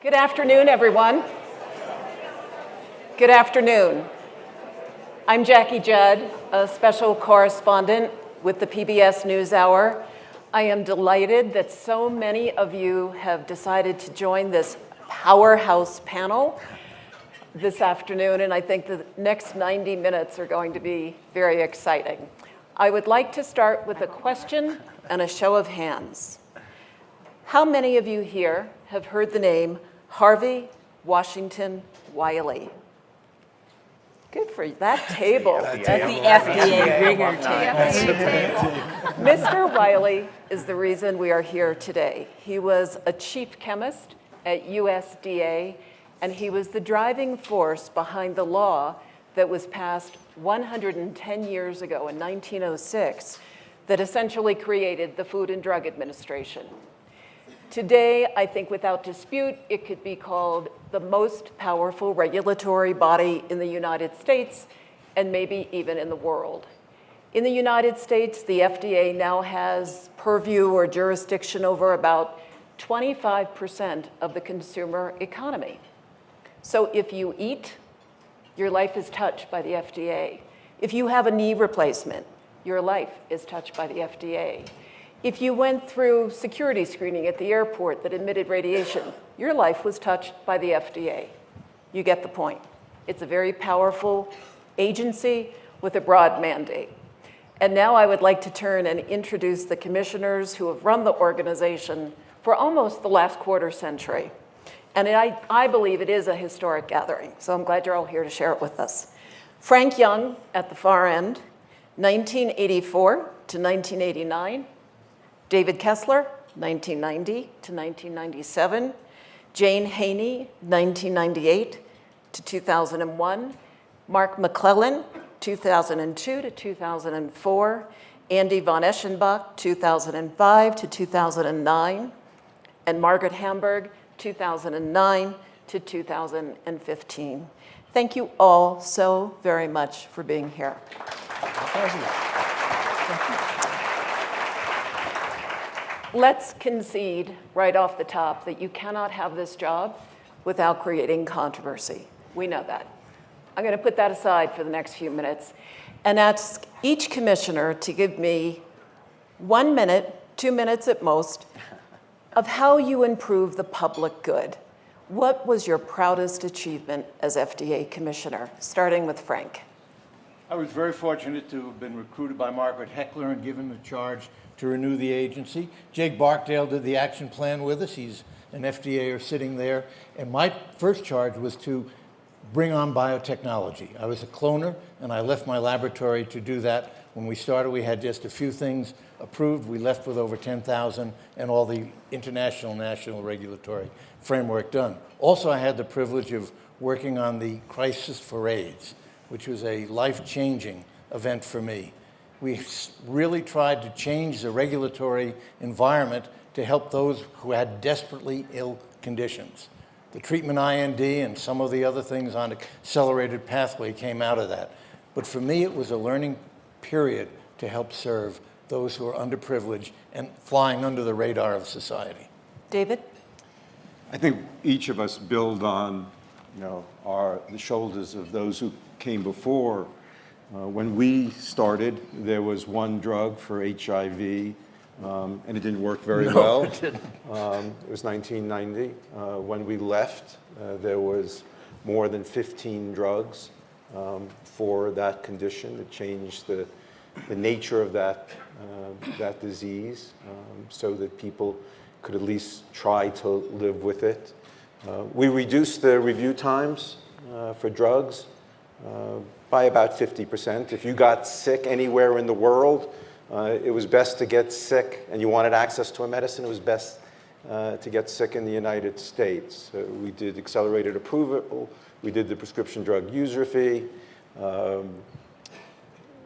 Good afternoon, everyone. Good afternoon. I'm Jackie Judd, a special correspondent with the PBS NewsHour. I am delighted that so many of you have decided to join this powerhouse panel this afternoon, and I think the next 90 minutes are going to be very exciting. I would like to start with a question and a show of hands. How many of you here have heard the name Harvey Washington Wiley? Good for that table. That's the FDA ringer table. Mr. Wiley is the reason we are here today. He was a chief chemist at USDA, and he was the driving force behind the law that was passed 110 years ago in 1906 that essentially created the Food and Drug Administration. Today, I think without dispute, it could be called the most powerful regulatory body in the United States and maybe even in the world. In the United States, the FDA now has purview or jurisdiction over about 25% of the consumer economy. So if you eat, your life is touched by the FDA. If you have a knee replacement, your life is touched by the FDA. If you went through security screening at the airport that emitted radiation, your life was touched by the FDA. You get the point. It's a very powerful agency with a broad mandate. And now I would like to turn and introduce the commissioners who have run the organization for almost the last quarter century. And I believe it is a historic gathering, so I'm glad you're all here to share it with us. Frank Young at the far end, 1984 to 1989. David Kessler, 1990 to 1997. Jane Henney, 1998 to 2001. Mark McClellan, 2002 to 2004. Andy von Eschenbach, 2005 to 2009. And Margaret Hamburg, 2009 to 2015. Thank you all so very much for being here. Let's concede right off the top that you cannot have this job without creating controversy. We know that. I'm going to put that aside for the next few minutes and ask each commissioner to give me 1 minute, 2 minutes at most, of how you improve the public good. What was your proudest achievement as FDA commissioner? Starting with Frank. I was very fortunate to have been recruited by Margaret Heckler and given the charge to renew the agency. Jake Barkdale did the action plan with us. He's an FDAer sitting there. And my first charge was to bring on biotechnology. I was a cloner, and I left my laboratory to do that. When we started, we had just a few things approved. We left with over 10,000 and all the international, national regulatory framework done. Also, I had the privilege of working on the crisis for AIDS, which was a life-changing event for me. We really tried to change the regulatory environment to help those who had desperately ill conditions. The treatment IND and some of the other things on accelerated pathway came out of that. But for me, it was a learning period to help serve those who are underprivileged and flying under the radar of society. David? I think each of us build on, the shoulders of those who came before. When we started, there was one drug for HIV, and it didn't work very well. It didn't. It was 1990. When we left, there was more than 15 drugs for that condition. It changed the nature of that disease so that people could at least try to live with it. We reduced the review times for drugs by about 50%. If you got sick anywhere in the world, it was best to get sick, and you wanted access to a medicine, it was best to get sick in the United States. We did accelerated approval. We did the prescription drug user fee.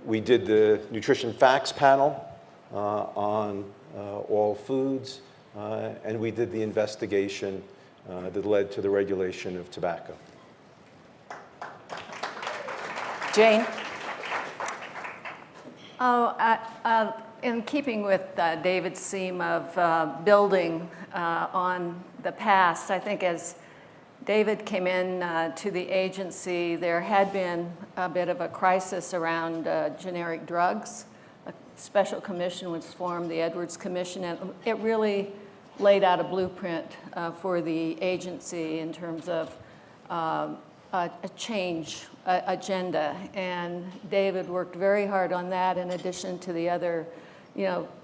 We did the nutrition facts panel on all foods, and we did the investigation that led to the regulation of tobacco. Jane? In keeping with David's theme of building on the past, I think as David came in to the agency, there had been a bit of a crisis around generic drugs. A special commission was formed, the Edwards Commission, and it really laid out a blueprint for the agency in terms of a change agenda. And David worked very hard on that in addition to the other,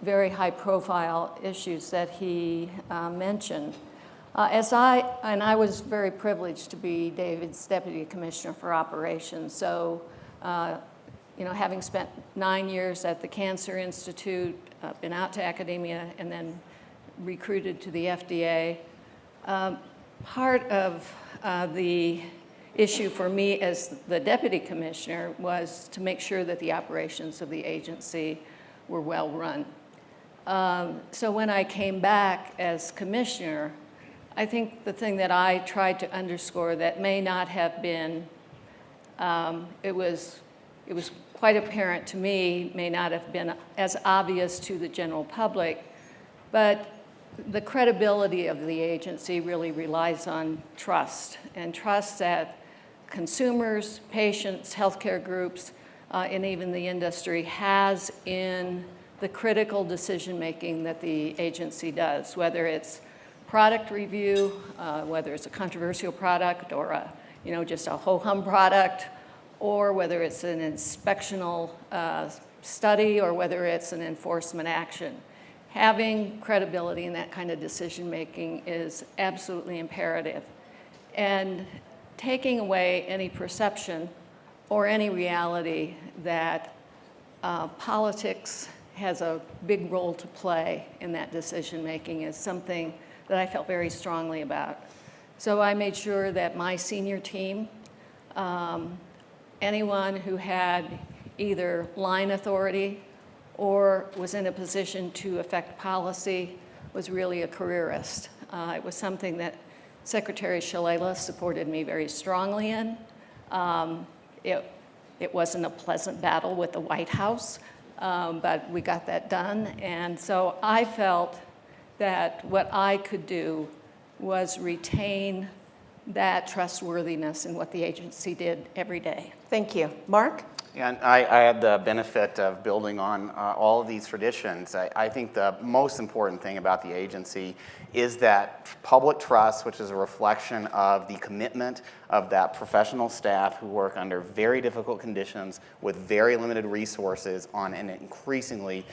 very high profile issues that he mentioned. I was very privileged to be David's Deputy Commissioner for Operations. So, having spent 9 years at the Cancer Institute, been out to academia, and then recruited to the FDA, part of the issue for me as the Deputy Commissioner was to make sure that the operations of the agency were well run. So when I came back as Commissioner, I think the thing that I tried to underscore that may not have been, it was quite apparent to me, may not have been as obvious to the general public, but the credibility of the agency really relies on trust, and trust that consumers, patients, healthcare groups, and even the industry has in the critical decision-making that the agency does, whether it's product review, whether it's a controversial product or just a ho-hum product, or whether it's an inspectional study, or whether it's an enforcement action. Having credibility in that kind of decision-making is absolutely imperative. And taking away any perception or any reality that politics has a big role to play in that decision-making is something that I felt very strongly about. So I made sure that my senior team, anyone who had either line authority or was in a position to affect policy, was really a careerist. It was something that Secretary Shalala supported me very strongly in. It wasn't a pleasant battle with the White House, but we got that done. And so I felt that what I could do was retain that trustworthiness in what the agency did every day. Thank you. Mark? And I had the benefit of building on all of these traditions. I think the most important thing about the agency is that public trust, which is a reflection of the commitment of that professional staff who work under very difficult conditions with very limited resources on an increasingly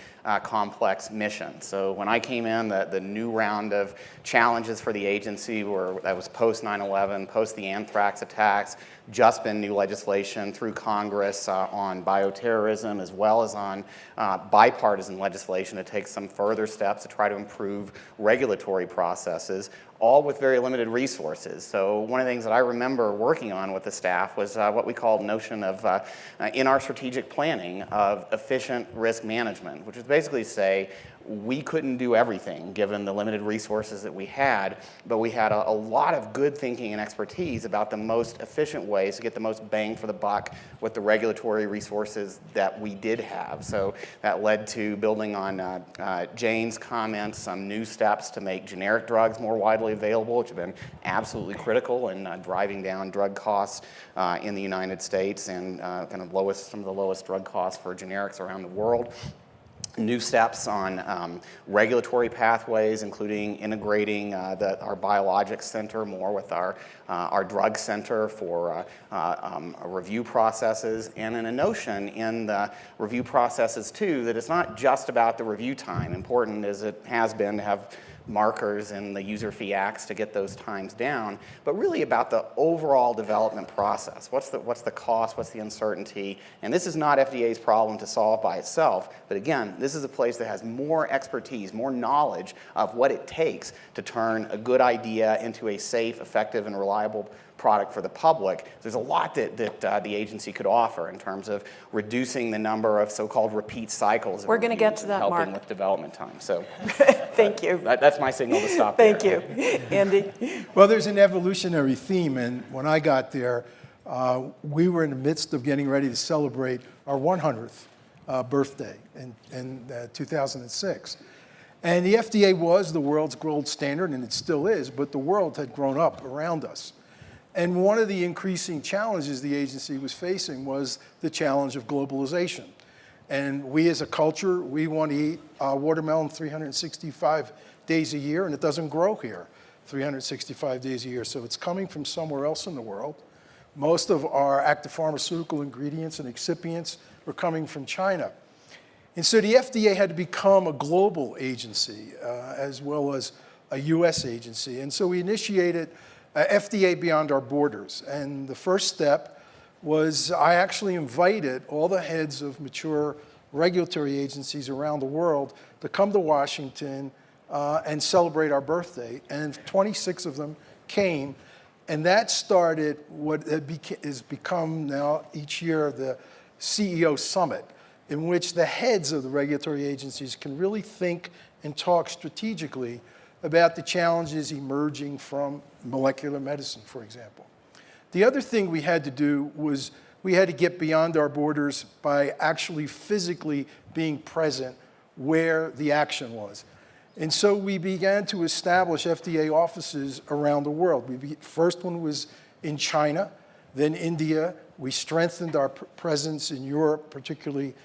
complex mission. So when I came in, the new round of challenges for the agency that was post 9/11, post the anthrax attacks, just been new legislation through Congress on bioterrorism, as well as on bipartisan legislation to take some further steps to try to improve regulatory processes, all with very limited resources. So one of the things that I remember working on with the staff was what we called notion of, in our strategic planning, of efficient risk management, which is basically say, we couldn't do everything given the limited resources that we had, but we had a lot of good thinking and expertise about the most efficient ways to get the most bang for the buck with the regulatory resources that we did have. So that led to building on Jane's comments, some new steps to make generic drugs more widely available, which have been absolutely critical in driving down drug costs in the United States and some of the lowest drug costs for generics around the world. New steps on regulatory pathways, including integrating our biologics center more with our drug center for review processes, and in a notion in the review processes too that it's not just about the review time, important as it has been to have markers in the user fee acts to get those times down, but really about the overall development process. What's the cost, what's the uncertainty? And this is not FDA's problem to solve by itself, but again, this is a place that has more expertise, more knowledge of what it takes to turn a good idea into a safe, effective, and reliable product for the public. There's a lot that the agency could offer in terms of reducing the number of so-called repeat cycles. We're going to get to that, helping Mark. with development time. So, thank you. That's my signal to stop. Thank there. you, Andy. Well, there's an evolutionary theme, and when I got there, we were in the midst of getting ready to celebrate our 100th birthday in 2006. And the FDA was the world's gold standard, and it still is, but the world had grown up around us. And one of the increasing challenges the agency was facing was the challenge of globalization. And we as a culture, we want to eat watermelon 365 days a year, and it doesn't grow here 365 days a year. So it's coming from somewhere else in the world. Most of our active pharmaceutical ingredients and excipients were coming from China. And so the FDA had to become a global agency as well as a US agency. And so we initiated FDA Beyond Our Borders. And the first step was I actually invited all the heads of mature regulatory agencies around the world to come to Washington and celebrate our birthday. And 26 of them came. And that started what has become now each year the CEO Summit, in which the heads of the regulatory agencies can really think and talk strategically about the challenges emerging from molecular medicine, for example. The other thing we had to do was we had to get beyond our borders by actually physically being present where the action was. And so we began to establish FDA offices around the world. First one was in China, then India. We strengthened our presence in Europe, particularly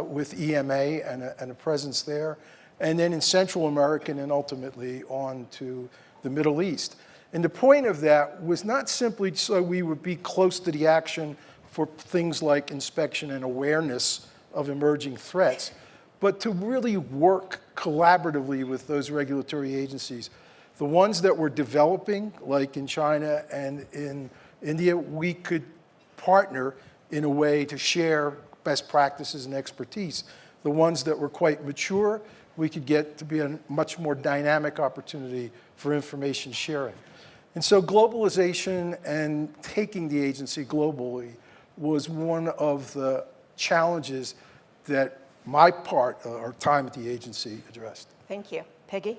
with EMA and a presence there, and then in Central America and ultimately on to the Middle East. And the point of that was not simply so we would be close to the action for things like inspection and awareness of emerging threats, but to really work collaboratively with those regulatory agencies. The ones that were developing, like in China and in India, we could partner in a way to share best practices and expertise. The ones that were quite mature, we could get to be a much more dynamic opportunity for information sharing. And so globalization and taking the agency globally was one of the challenges that my part, or time at the agency, addressed. Thank you. Peggy?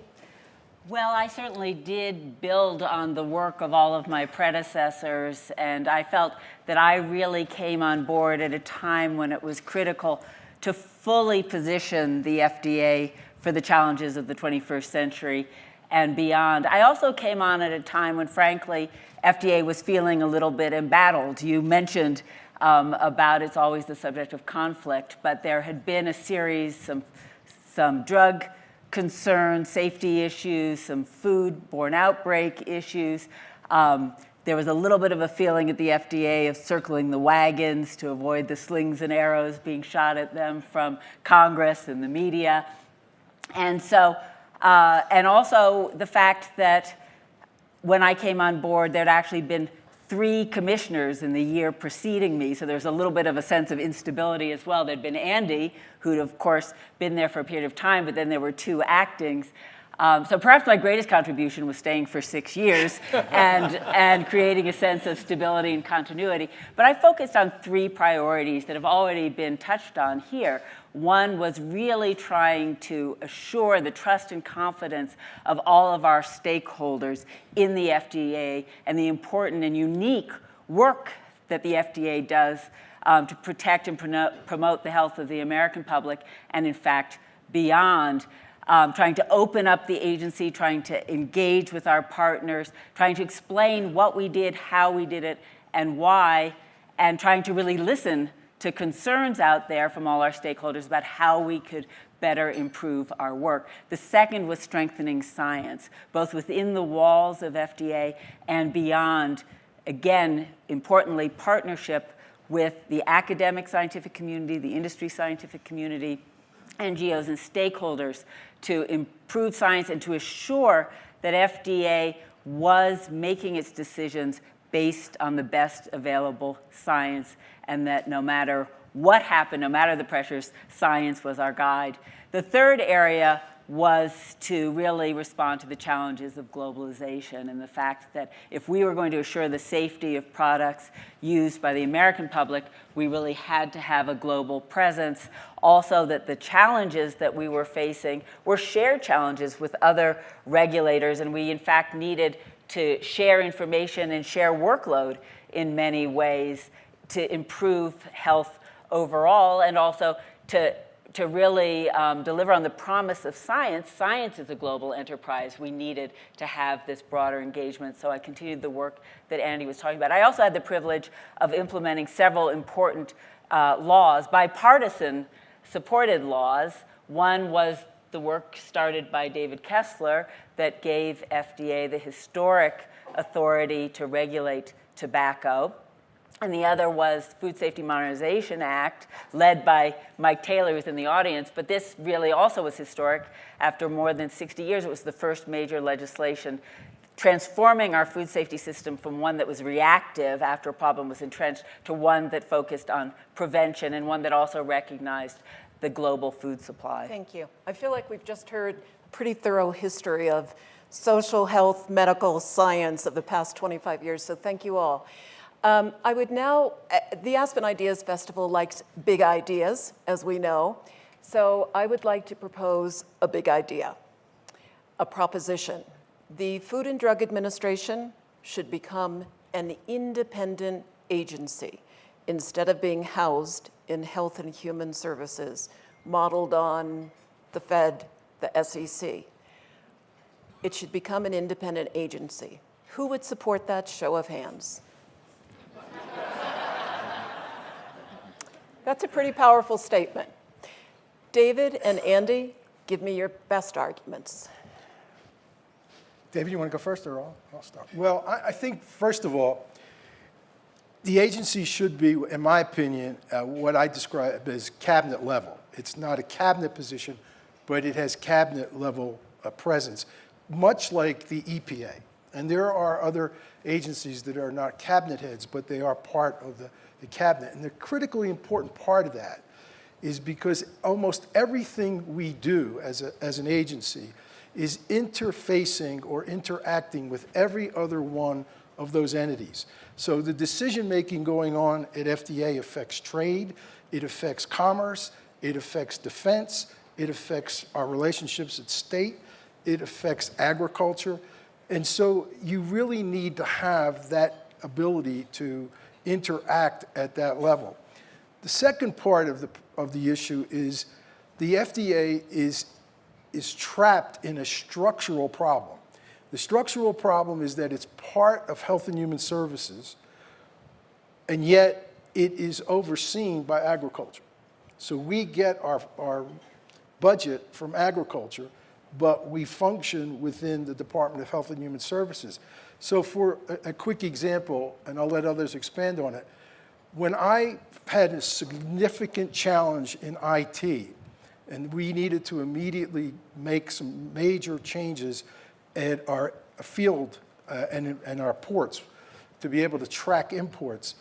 Well, I certainly did build on the work of all of my predecessors, and I felt that I really came on board at a time when it was critical to fully position the FDA for the challenges of the 21st century and beyond. I also came on at a time when, frankly, FDA was feeling a little bit embattled. You mentioned about it's always the subject of conflict, but there had been a series, some drug concerns, safety issues, some food-borne outbreak issues. There was a little bit of a feeling at the FDA of circling the wagons to avoid the slings and arrows being shot at them from Congress and the media. And so, and also the fact that when I came on board, there'd actually been 3 commissioners in the year preceding me, so there's a little bit of a sense of instability as well. There'd been Andy, who'd of course been there for a period of time, but then there were 2 actings. So perhaps my greatest contribution was staying for 6 years and creating a sense of stability and continuity. But I focused on 3 priorities that have already been touched on here. One was really trying to assure the trust and confidence of all of our stakeholders in the FDA and the important and unique work that the FDA does to protect and promote the health of the American public and, in fact, beyond. Trying to open up the agency, trying to engage with our partners, trying to explain what we did, how we did it, and why, and trying to really listen to concerns out there from all our stakeholders about how we could better improve our work. The second was strengthening science, both within the walls of FDA and beyond. Again, importantly, partnership with the academic scientific community, the industry scientific community, NGOs and stakeholders to improve science and to assure that FDA was making its decisions based on the best available science, and that no matter what happened, no matter the pressures, science was our guide. The third area was to really respond to the challenges of globalization and the fact that if we were going to assure the safety of products used by the American public, we really had to have a global presence. Also, that the challenges that we were facing were shared challenges with other regulators, and we in fact needed to share information and share workload in many ways to improve health overall, and also to to really deliver on the promise of science. Science is a global enterprise. We needed to have this broader engagement, so I continued the work that Andy was talking about. I also had the privilege of implementing several important laws, bipartisan supported laws. One was the work started by David Kessler that gave FDA the historic authority to regulate tobacco. And the other was Food Safety Modernization Act, led by Mike Taylor, who's in the audience. But this really also was historic. After more than 60 years, it was the first major legislation transforming our food safety system from one that was reactive after a problem was entrenched to one that focused on prevention and one that also recognized the global food supply. Thank you. I feel like we've just heard a pretty thorough history of social health, medical science of the past 25 years, so thank you all. I would now, the Aspen Ideas Festival likes big ideas, as we know, so I would like to propose a big idea, a proposition. The Food and Drug Administration should become an independent agency instead of being housed in Health and Human Services, modeled on the Fed, the SEC. It should become an independent agency. Who would support that? Show of hands. That's a pretty powerful statement. David and Andy, give me your best arguments. David, you want to go first, or I'll start? Well, I think, first of all, the agency should be, in my opinion, what I describe as cabinet level. It's not a cabinet position, but it has cabinet level presence, much like the EPA. And there are other agencies that are not cabinet heads, but they are part of the cabinet. And the critically important part of that is because almost everything we do as an agency is interfacing or interacting with every other one of those entities. So the decision-making going on at FDA affects trade, it affects commerce, it affects defense, it affects our relationships at state, it affects agriculture. And so you really need to have that ability to interact at that level. The second part of the issue is the FDA is trapped in a structural problem. The structural problem is that it's part of Health and Human Services, and yet it is overseen by agriculture. So we get our budget from agriculture, but we function within the Department of Health and Human Services. So for a quick example, and I'll let others expand on it, when I had a significant challenge in IT, and we needed to immediately make some major changes at our field and our ports to be able to track imports,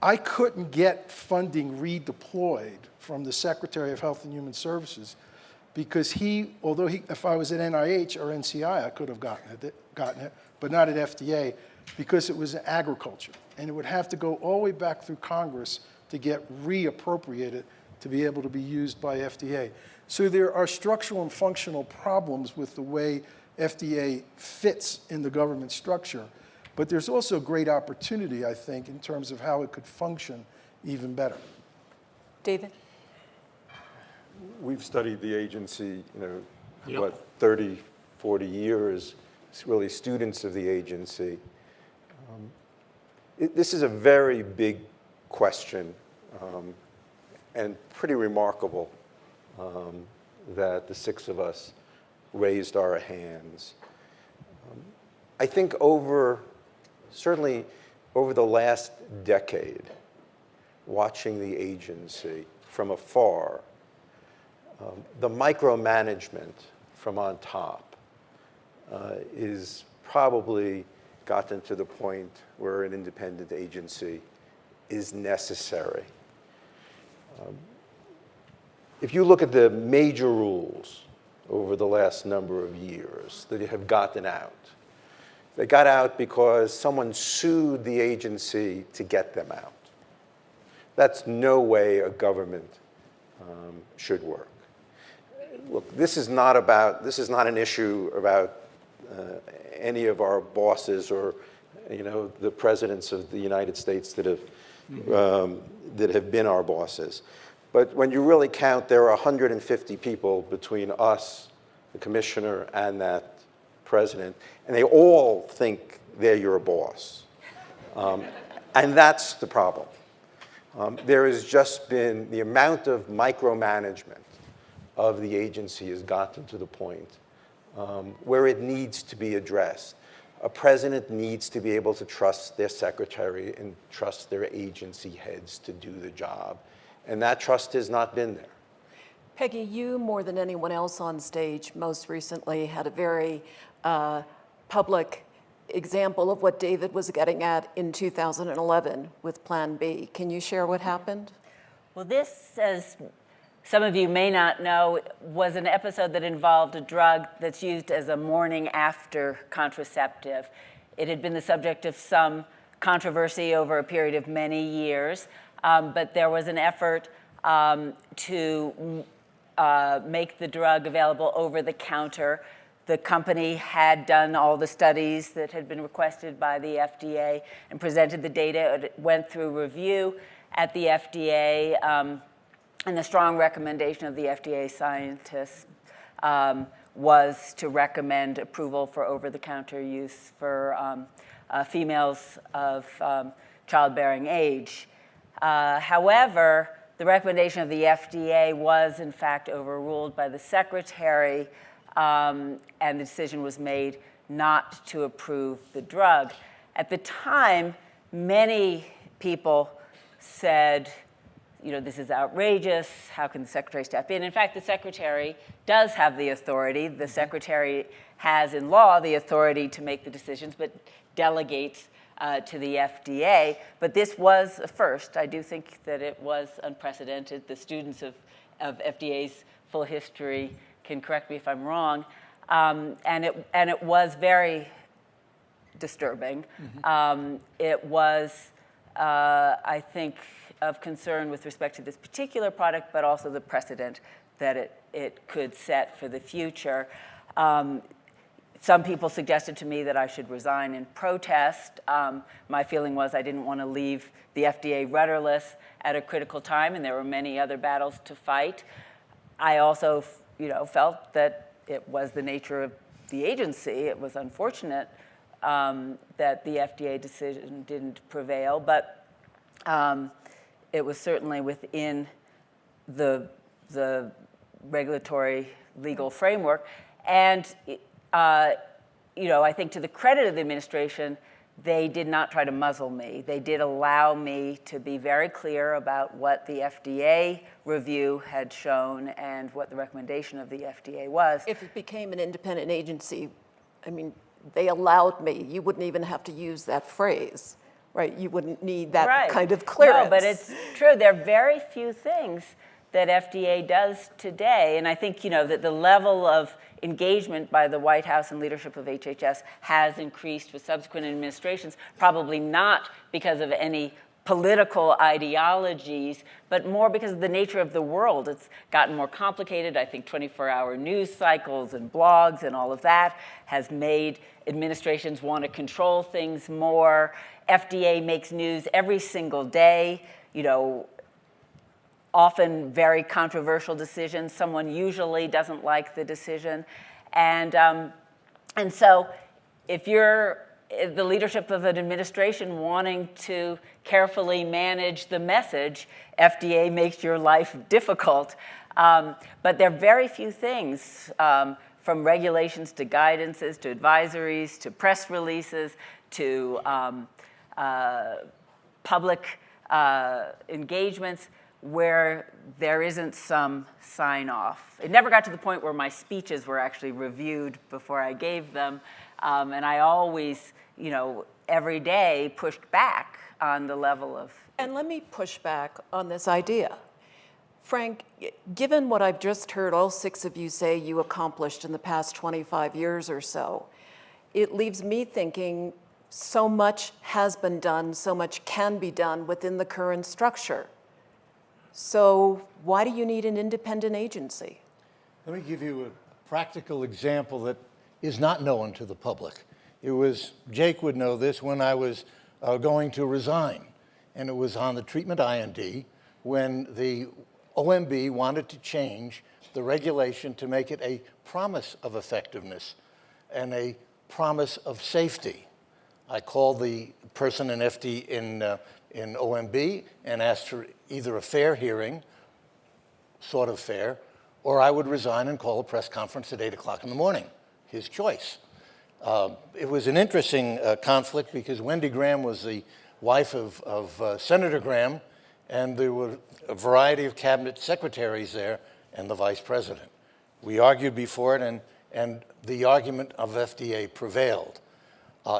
I couldn't get funding redeployed from the Secretary of Health and Human Services because if I was at NIH or NCI, I could have gotten it, but not at FDA because it was agriculture. And it would have to go all the way back through Congress to get reappropriated to be able to be used by FDA. So there are structural and functional problems with the way FDA fits in the government structure, but there's also great opportunity, I think, in terms of how it could function even better. David? We've studied the agency, 30, 40 years, it's really students of the agency. This is a very big question and pretty remarkable that the six of us raised our hands. I think certainly over the last decade, watching the agency from afar, the micromanagement from on top is probably gotten to the point where an independent agency is necessary. If you look at the major rules over the last number of years that have gotten out, they got out because someone sued the agency to get them out. That's no way a government should work. Look, this is not an issue about any of our bosses or, the presidents of the United States that have been our bosses. But when you really count, there are 150 people between us, the commissioner, and that president, and they all think they're your boss. And that's the problem. There has just been the amount of micromanagement of the agency has gotten to the point where it needs to be addressed. A president needs to be able to trust their secretary and trust their agency heads to do the job. And that trust has not been there. Peggy, you, more than anyone else on stage, most recently had a very public example of what David was getting at in 2011 with Plan B. Can you share what happened? Well, this, as some of you may not know, was an episode that involved a drug that's used as a morning after contraceptive. It had been the subject of some controversy over a period of many years, but there was an effort to make the drug available over the counter. The company had done all the studies that had been requested by the FDA and presented the data. It went through review at the FDA, and the strong recommendation of the FDA scientists was to recommend approval for over-the-counter use for females of childbearing age. However, the recommendation of the FDA was, in fact, overruled by the secretary, and the decision was made not to approve the drug. At the time, many people said, you know, this is outrageous. How can the secretary step in? In fact, the secretary does have the authority. The secretary has, in law, the authority to make the decisions, but delegates to the FDA. But this was a first. I do think that it was unprecedented. The students of FDA's full history can correct me if I'm wrong. And it was very disturbing. Mm-hmm. It was, I think, of concern with respect to this particular product, but also the precedent that it could set for the future. Some people suggested to me that I should resign in protest. My feeling was I didn't want to leave the FDA rudderless at a critical time, and there were many other battles to fight. I also, felt that it was the nature of the agency. It was unfortunate that the FDA decision didn't prevail, but it was certainly within the regulatory legal framework. And I think to the credit of the administration, they did not try to muzzle me. They did allow me to be very clear about what the FDA review had shown and what the recommendation of the FDA was. If it became an independent agency, I mean, they allowed me. You wouldn't even have to use that phrase, right? You wouldn't need that kind of clearance. No, but it's true. There are very few things that FDA does today. And I think, that the level of engagement by the White House and leadership of HHS has increased with subsequent administrations, probably not because of any political ideologies, but more because of the nature of the world. It's gotten more complicated. I think 24-hour news cycles and blogs and all of that has made administrations want to control things more. FDA makes news every single day, often very controversial decisions. Someone usually doesn't like the decision. And so if you're the leadership of an administration wanting to carefully manage the message, FDA makes your life difficult. But there are very few things, from regulations to guidances to advisories to press releases to public engagements, where there isn't some sign-off. It never got to the point where my speeches were actually reviewed before I gave them, and I always, every day pushed back on the level of... And let me push back on this idea. Frank, given what I've just heard all six of you say you accomplished in the past 25 years or so, it leaves me thinking so much has been done, so much can be done within the current structure. So why do you need an independent agency? Let me give you a practical example that is not known to the public. It was, Jake would know this, when I was going to resign, and it was on the treatment IND when the OMB wanted to change the regulation to make it a promise of effectiveness and a promise of safety. I called the person in in OMB and asked for either a fair hearing, sort of fair, or I would resign and call a press conference at 8 o'clock in the morning. His choice. It was an interesting conflict because Wendy Graham was the wife of Senator Graham, and there were a variety of cabinet secretaries there and the vice president. We argued before it, and the argument of FDA prevailed.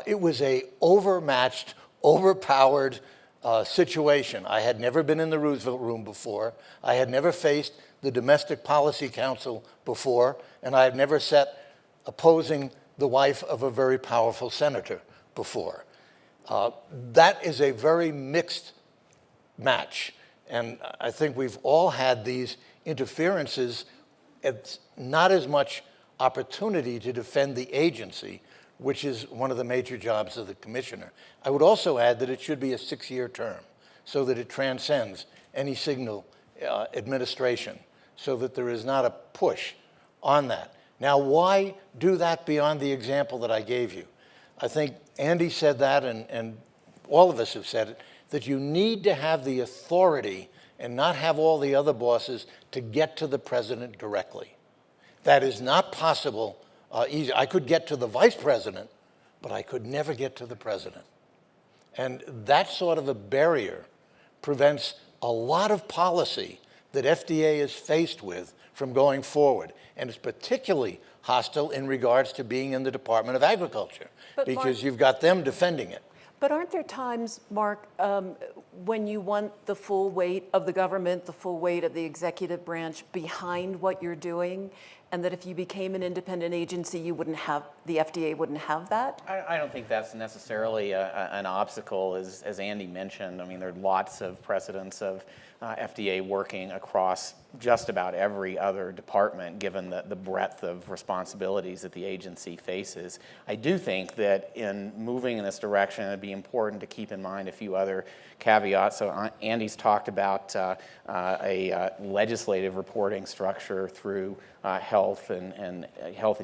It was a overmatched, overpowered situation. I had never been in the Roosevelt Room before. I had never faced the Domestic Policy Council before, and I had never sat opposing the wife of a very powerful senator before. That is a very mixed match, and I think we've all had these interferences. It's not as much opportunity to defend the agency, which is one of the major jobs of the commissioner. I would also add that it should be a 6-year term so that it transcends any single administration, so that there is not a push on that. Now, why do that beyond the example that I gave you? I think Andy said that, and all of us have said it, that you need to have the authority and not have all the other bosses to get to the president directly. That is not possible easy. I could get to the vice president, but I could never get to the president. And that sort of a barrier prevents a lot of policy that FDA is faced with from going forward. And it's particularly hostile in regards to being in the Department of Agriculture, because you've got them defending it. But aren't there times, Mark, when you want the full weight of the government, the full weight of the executive branch behind what you're doing, and that if you became an independent agency, you wouldn't have, the FDA wouldn't have that? I don't think that's necessarily an obstacle, as Andy mentioned. I mean, there are lots of precedents of FDA working across just about every other department, given the breadth of responsibilities that the agency faces. I do think that in moving in this direction, it'd be important to keep in mind a few other caveats. So Andy's talked about a legislative reporting structure through health and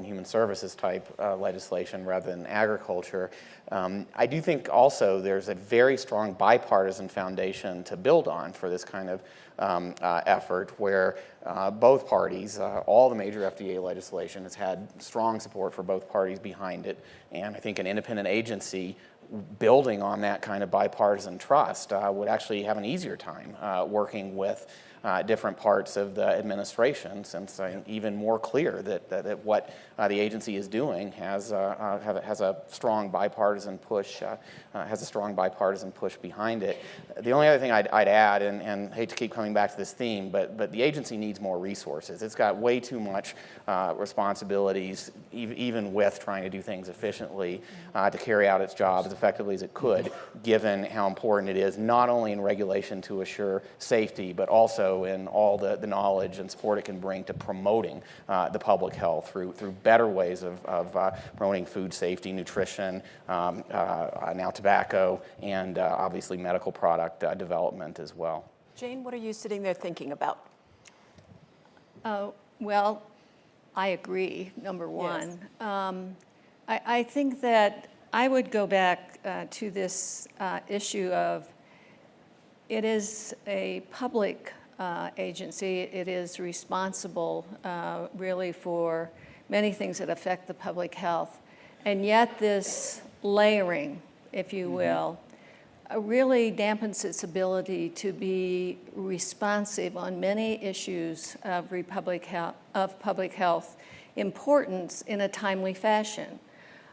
human services type legislation rather than agriculture. I do think also there's a very strong bipartisan foundation to build on for this kind of effort, where both parties, all the major FDA legislation has had strong support for both parties behind it, and I think an independent agency building on that kind of bipartisan trust would actually have an easier time working with different parts of the administration, since even more clear that what the agency is doing has a strong bipartisan push behind it. The only other thing I'd add, and hate to keep coming back to this theme, but the agency needs more resources. It's got way too much responsibilities, even with trying to do things efficiently, to carry out its job as effectively as it could, given how important it is, not only in regulation to assure safety, but also in all the knowledge and support it can bring to promoting the public health through better ways of promoting food safety, nutrition, now tobacco, and obviously medical product development as well. Jane, what are you sitting there thinking about? Well, I agree, number one. Yes. I think that I would go back to this issue of it is a public agency. It is responsible really for many things that affect the public health. And yet this layering, if you will, really dampens its ability to be responsive on many issues of public health importance in a timely fashion.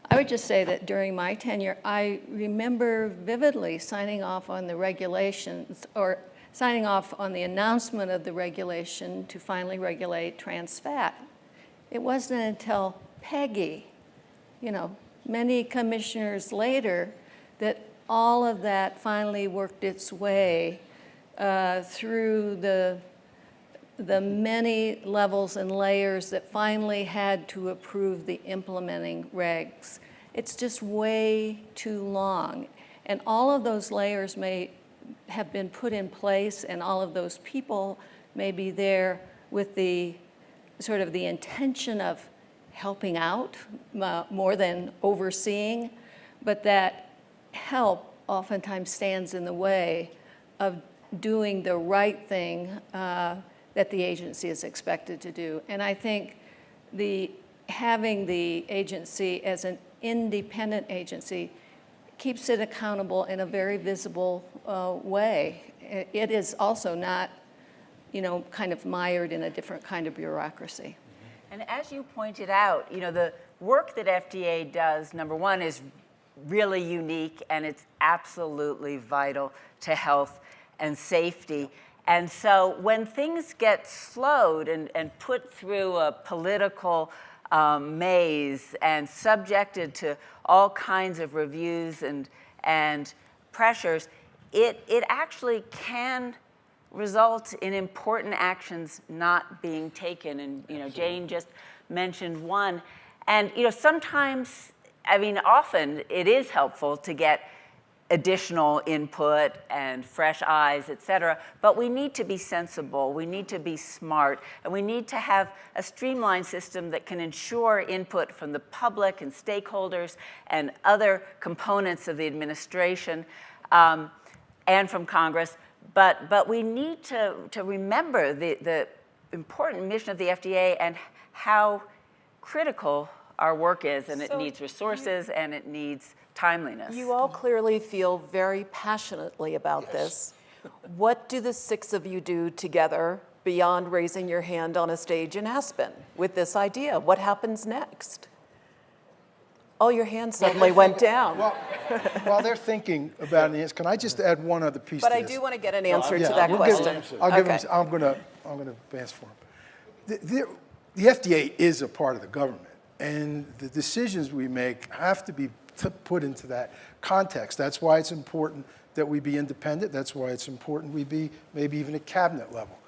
I would just say that during my tenure, I remember vividly signing off on the regulations, or signing off on the announcement of the regulation to finally regulate trans fat. It wasn't until Peggy, many commissioners later, that all of that finally worked its way through the many levels and layers that finally had to approve the implementing regs. It's just way too long. And all of those layers may have been put in place, and all of those people may be there with the sort of the intention of helping out more than overseeing, but that help oftentimes stands in the way of doing the right thing that the agency is expected to do. And I think having the agency as an independent agency keeps it accountable in a very visible way. It is also not, kind of mired in a different kind of bureaucracy. And as you pointed out, the work that FDA does, number one, is really unique, and it's absolutely vital to health and safety. And so when things get slowed and put through a political maze and subjected to all kinds of reviews and pressures, it actually can result in important actions not being taken. And Jane just mentioned one. And sometimes, often it is helpful to get additional input and fresh eyes, et cetera, but we need to be sensible, we need to be smart, and we need to have a streamlined system that can ensure input from the public and stakeholders and other components of the administration and from Congress. But we need to remember the important mission of the FDA and how critical our work is, and it needs resources and it needs timeliness. You all clearly feel very passionately about this. What do the 6 of you do together beyond raising your hand on a stage in Aspen with this idea? What happens next? Oh, your hand suddenly went down. Well, while they're thinking about an answer, can I just add one other piece But to I this? do want to get an answer to Yeah, that we'll give question. him- I'll give him, I'm going to answer for him. The FDA is a part of the government, and the decisions we make have to be put into that context. That's why it's important that we be independent. That's why it's important we be maybe even at cabinet level.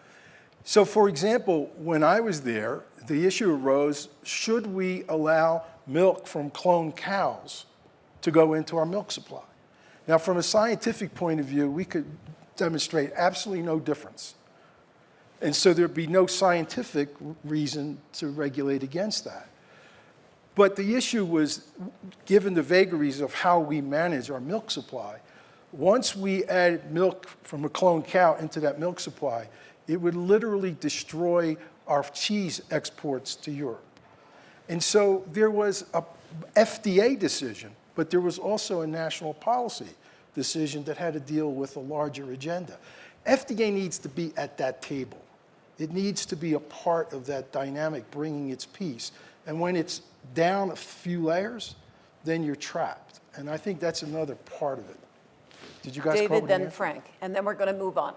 So for example, when I was there, the issue arose, should we allow milk from cloned cows to go into our milk supply? Now, from a scientific point of view, we could demonstrate absolutely no difference. And so there'd be no scientific reason to regulate against that. But the issue was, given the vagaries of how we manage our milk supply, once we add milk from a cloned cow into that milk supply, it would literally destroy our cheese exports to Europe. And so there was a FDA decision, but there was also a national policy decision that had to deal with a larger agenda. FDA needs to be at that table. It needs to be a part of that dynamic, bringing its piece. And when it's down a few layers, then you're trapped. And I think that's another part of it. Did you guys come up David, with an then answer? Frank, and then we're going to move on.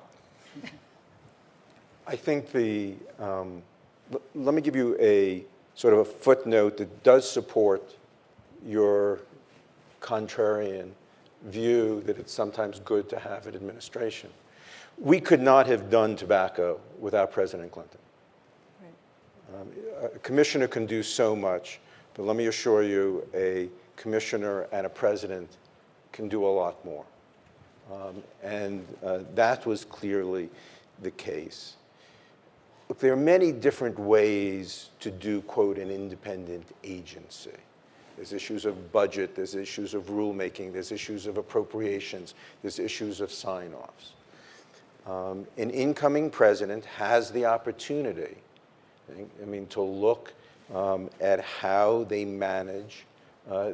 I think let me give you a sort of a footnote that does support your contrarian view that it's sometimes good to have an administration. We could not have done tobacco without President Clinton. A commissioner can do so much, but let me assure you, a commissioner and a president can do a lot more. And that was clearly the case. Look, there are many different ways to do, quote, an independent agency. There's issues of budget, there's issues of rulemaking, there's issues of appropriations, there's issues of sign-offs. An incoming president has the opportunity, to look at how they manage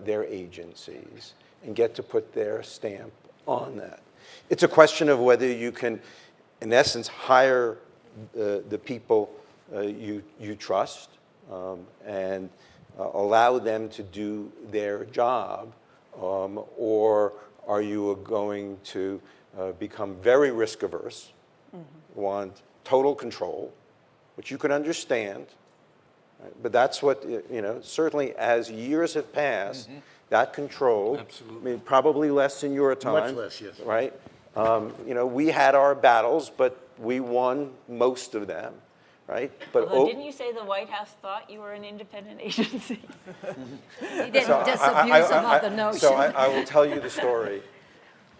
their agencies and get to put their stamp on that. It's a question of whether you can, in essence, hire the people you trust and allow them to do their job, or are you going to become very risk averse, want total control, which you can understand, right? But that's what, certainly as years have passed, that control, Absolutely. probably less in your time. Much less, yes. Right? We had our battles, but we won most of them, right? But Although, didn't you say the White House thought you were an independent agency? He didn't disabuse him of the notion. So I will tell you the story.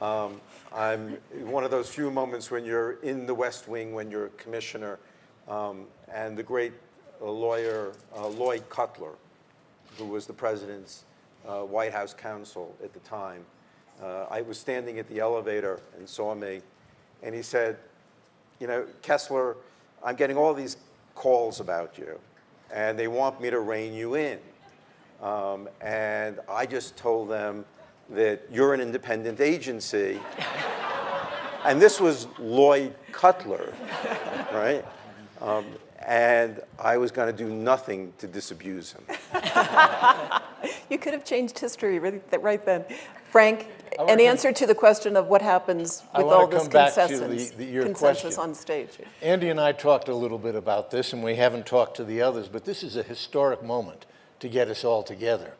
I'm one of those few moments when you're in the West Wing, when you're a commissioner, and the great lawyer Lloyd Cutler, who was the president's White House counsel at the time. I was standing at the elevator and saw me, and he said, you know, Kessler, I'm getting all these calls about you, and they want me to rein you in. And I just told them that you're an independent agency. And this was Lloyd Cutler, right? And I was going to do nothing to disabuse him. You could have changed history right then. Frank, an answer to the question of what happens with all this consensus on stage. Andy and I talked a little bit about this, and we haven't talked to the others, but this is a historic moment to get us all together.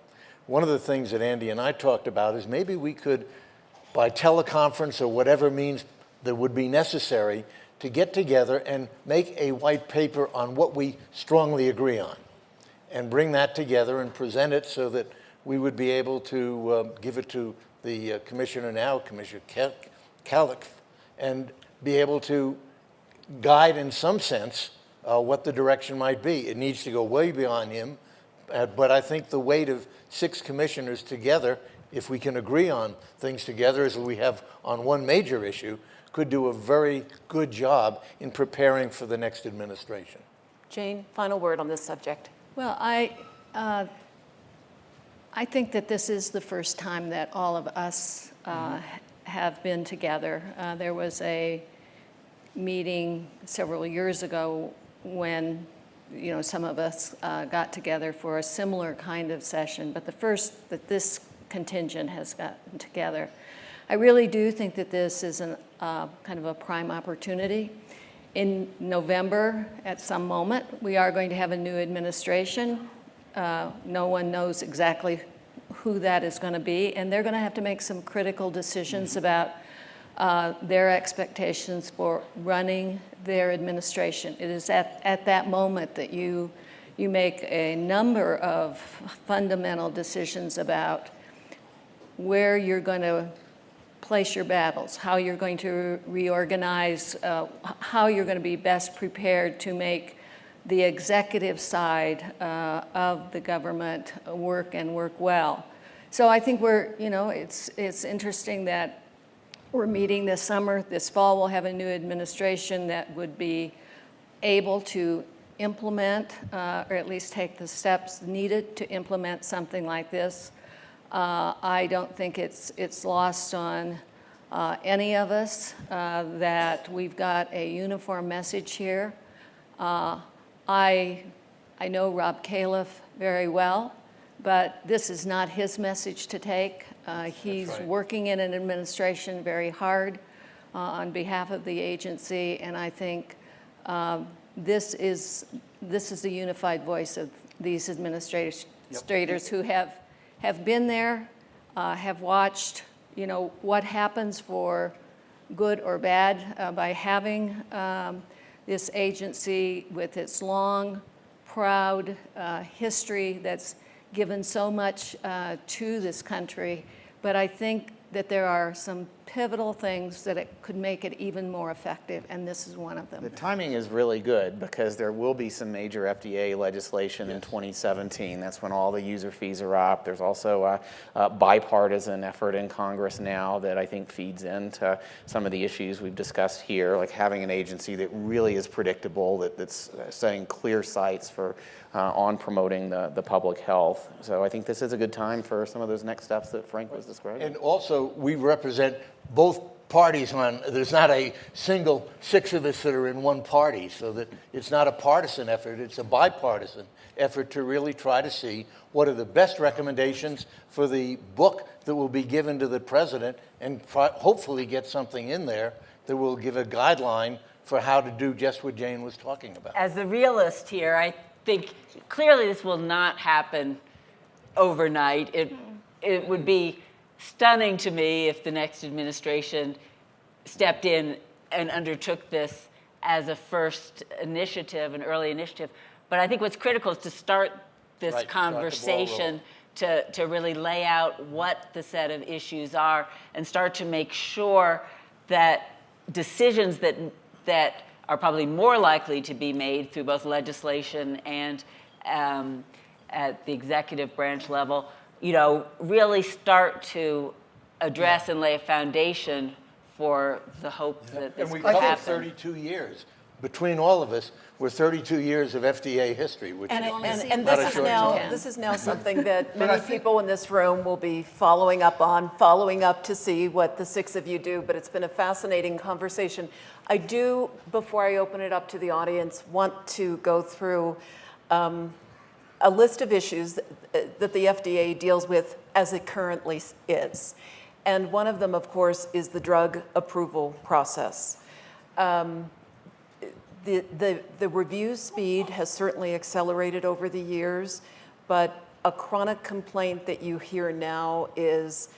One of the things that Andy and I talked about is maybe we could, by teleconference or whatever means that would be necessary, to get together and make a white paper on what we strongly agree on, and bring that together and present it so that we would be able to give it to the commissioner now, Commissioner Callick, and be able to guide in some sense what the direction might be. It needs to go way beyond him, but I think the weight of 6 commissioners together, if we can agree on things together as we have on one major issue, could do a very good job in preparing for the next administration. Jane, final word on this subject. Well, I think that this is the first time that all of us have been together. There was a meeting several years ago when, you know, some of us got together for a similar kind of session, but the first that this contingent has gotten together. I really do think that this is kind of a prime opportunity. In November, at some moment, we are going to have a new administration. No one knows exactly who that is going to be, and they're going to have to make some critical decisions about their expectations for running their administration. It is at that moment that you make a number of fundamental decisions about where you're going to place your battles, how you're going to reorganize, how you're going to be best prepared to make the executive side of the government work and work well. So I think it's interesting that we're meeting this summer. This fall we'll have a new administration that would be able to implement, or at least take the steps needed to implement something like this. I don't think it's lost on any of us that we've got a uniform message here. I know Rob Califf very well, but this is not his message to take. He's working in an administration very hard on behalf of the agency, and I think this is the unified voice of these administrators who have been there, have watched, what happens for good or bad by having this agency with its long, proud history that's given so much to this country. But I think that there are some pivotal things that it could make it even more effective, and this is one of them. The timing is really good because there will be some major FDA legislation in 2017. That's when all the user fees are up. There's also a bipartisan effort in Congress now that I think feeds into some of the issues we've discussed here, like having an agency that really is predictable, that's setting clear sights for on promoting the public health. So I think this is a good time for some of those next steps that Frank was describing. And also, we represent both parties there's not a single 6 of us that are in one party, so that it's not a partisan effort, it's a bipartisan effort to really try to see what are the best recommendations for the book that will be given to the president, and hopefully get something in there that will give a guideline for how to do just what Jane was talking about. As the realist here, I think clearly this will not happen overnight. It would be stunning to me if the next administration stepped in and undertook this as a first initiative, an early initiative. But I think what's critical is to start this conversation, to really lay out what the set of issues are and start to make sure that decisions that are probably more likely to be made through both legislation and at the executive branch level, really start to address and lay a foundation for the hope that this And we could covered happen. 32 years. Between all of us, we're 32 years of FDA history, which And, is and not a this, is short now, time. this is now something that But I many think- people in this room will be following up to see what the 6 of you do, but it's been a fascinating conversation. I do, before I open it up to the audience, want to go through a list of issues that the FDA deals with as it currently is. And one of them, of course, is the drug approval process. The review speed has certainly accelerated over the years, but a chronic complaint that you hear now is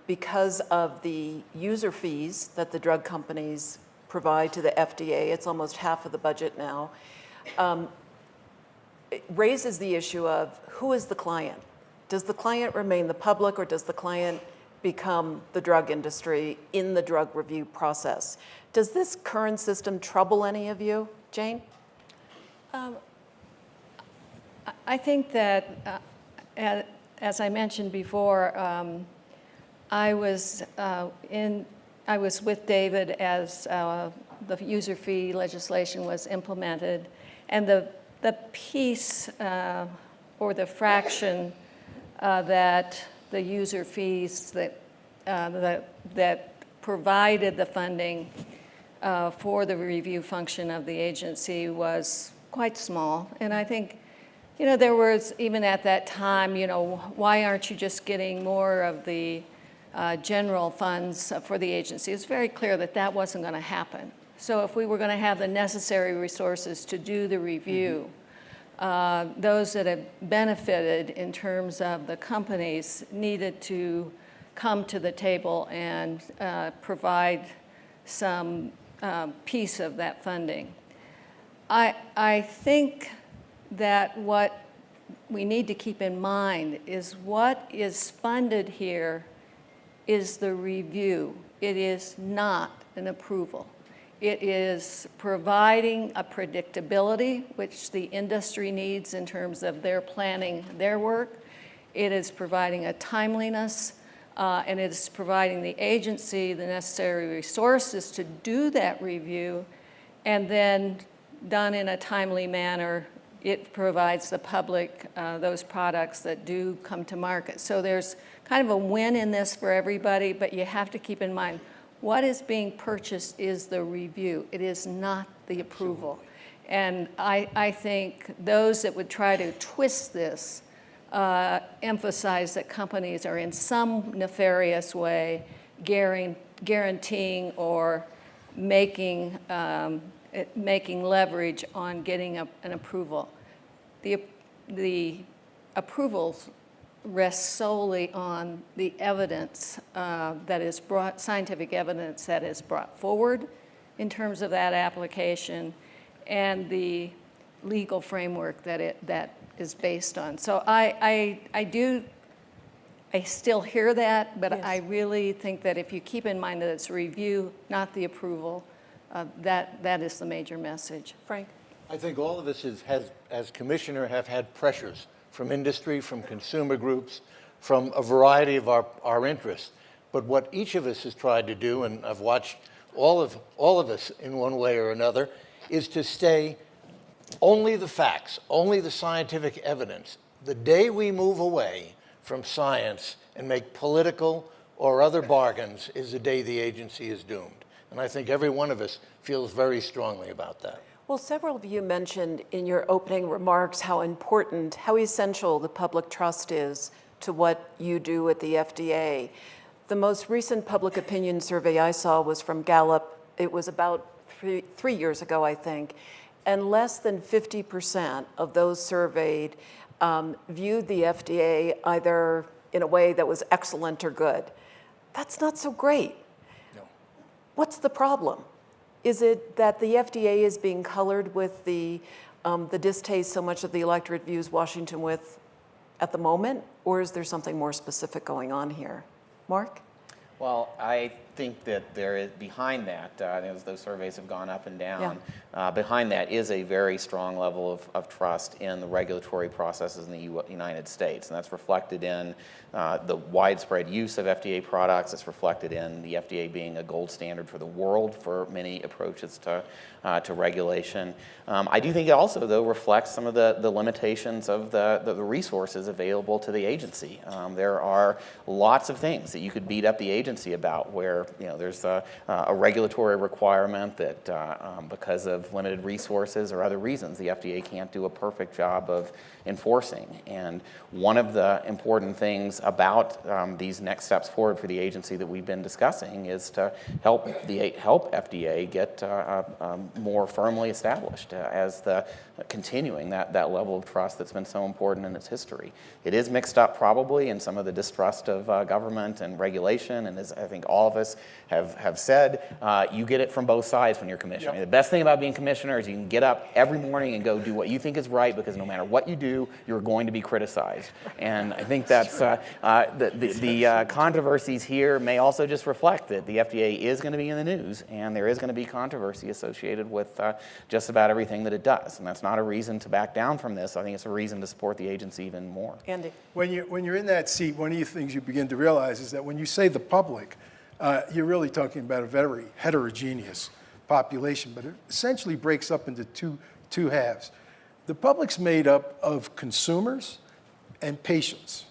because of the user fees that the drug companies provide to the FDA, it's almost half of the budget now, it raises the issue of who is the client? Does the client remain the public, or does the client become the drug industry in the drug review process? Does this current system trouble any of you? Jane? I think that, as I mentioned before, I was with David as the user fee legislation was implemented, and the piece or the fraction that the user fees that provided the funding for the review function of the agency was quite small. And I think, there was, even at that time, why aren't you just getting more of the general funds for the agency? It's very clear that that wasn't going to happen. So if we were going to have the necessary resources to do the review, those that have benefited in terms of the companies needed to come to the table and provide some piece of that funding. I think that what we need to keep in mind is what is funded here is the review. It is not an approval. It is providing a predictability, which the industry needs in terms of their planning their work. It is providing a timeliness, and it is providing the agency the necessary resources to do that review, and then done in a timely manner, it provides the public those products that do come to market. So there's kind of a win in this for everybody, but you have to keep in mind, what is being purchased is the review. It is not the approval. And I think those that would try to twist this emphasize that companies are in some nefarious way guaranteeing or making leverage on getting an approval. The approvals rest solely on the evidence that is brought, scientific evidence that is brought forward in terms of that application, and the legal framework that is based on. So I still hear that, but Yes. I really think that if you keep in mind that it's a review, not the approval, that is the major message. Frank? I think all of us as commissioner have had pressures from industry, from consumer groups, from a variety of our interests. But what each of us has tried to do, and I've watched all of us in one way or another, is to stay only the facts, only the scientific evidence. The day we move away from science and make political or other bargains is the day the agency is doomed. And I think every one of us feels very strongly about that. Well, several of you mentioned in your opening remarks how important, how essential the public trust is to what you do at the FDA. The most recent public opinion survey I saw was from Gallup. It was about three years ago, I think, and less than 50% of those surveyed viewed the FDA either in a way that was excellent or good. That's not so great. No. What's the problem? Is it that the FDA is being colored with the distaste so much of the electorate views Washington with at the moment, or is there something more specific going on here? Mark? Well, I think that there is behind that, as those surveys have gone up and down, behind that is a very strong level of trust in the regulatory processes in the United States. And that's reflected in the widespread use of FDA products. It's reflected in the FDA being a gold standard for the world for many approaches to regulation. I do think it also, though, reflects some of the limitations of the resources available to the agency. There are lots of things that you could beat up the agency about where there's a regulatory requirement that because of limited resources or other reasons, the FDA can't do a perfect job of enforcing. And one of the important things about these next steps forward for the agency that we've been discussing is to help FDA get more firmly established as the continuing that level of trust that's been so important in its history. It is mixed up probably in some of the distrust of government and regulation, and as I think all of us have said, you get it from both sides when you're commissioner. I mean, the best thing about being commissioner is you can get up every morning and go do what you think is right, because no matter what you do, you're going to be criticized. And I think that's the controversies here may also just reflect that the FDA is going to be in the news, and there is going to be controversy associated with just about everything that it does. And that's not a reason to back down from this. I think it's a reason to support the agency even more. Andy. When you're in that seat, one of the things you begin to realize is that when you say the public, you're really talking about a very heterogeneous population, but it essentially breaks up into two halves. The public's made up of consumers and patients.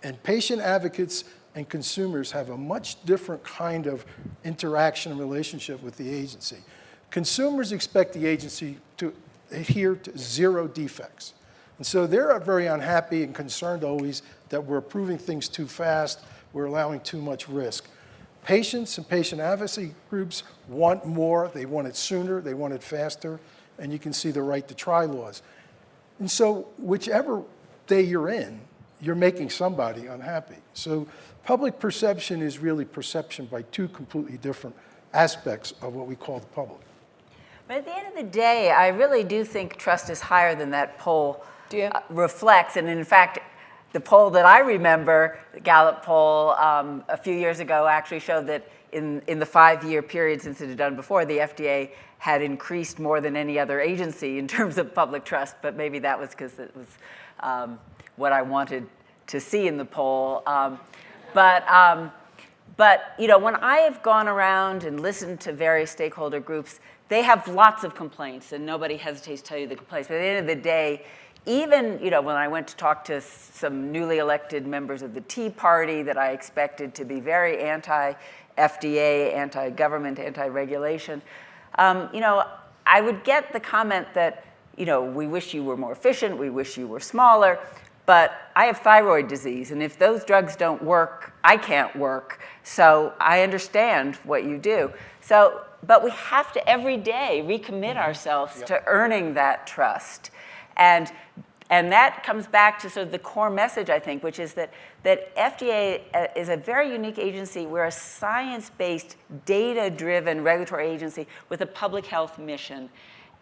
And patient advocates and consumers have a much different kind of interaction and relationship with the agency. Consumers expect the agency to adhere to 0 defects. And so they're very unhappy and concerned always that we're approving things too fast, we're allowing too much risk. Patients and patient advocacy groups want more, they want it sooner, they want it faster, and you can see the right to try laws. And so whichever day you're in, you're making somebody unhappy. So public perception is really perception by 2 completely different aspects of what we call the public. But at the end of the day, I really do think trust is higher than that poll reflects. And in fact, the poll that I remember, the Gallup poll a few years ago, actually showed that in the 5-year period since it had done before, the FDA had increased more than any other agency in terms of public trust. But maybe that was because it was what I wanted to see in the poll. But when I have gone around and listened to various stakeholder groups, they have lots of complaints, and nobody hesitates to tell you the complaints. But at the end of the day, even when I went to talk to some newly elected members of the Tea Party that I expected to be very anti-FDA, anti-government, anti-regulation, I would get the comment that, we wish you were more efficient, we wish you were smaller, but I have thyroid disease, and if those drugs don't work, I can't work. So I understand what you do. But we have to every day recommit ourselves to earning that trust. And that comes back to sort of the core message, I think, which is that FDA is a very unique agency. We're a science-based, data-driven regulatory agency with a public health mission.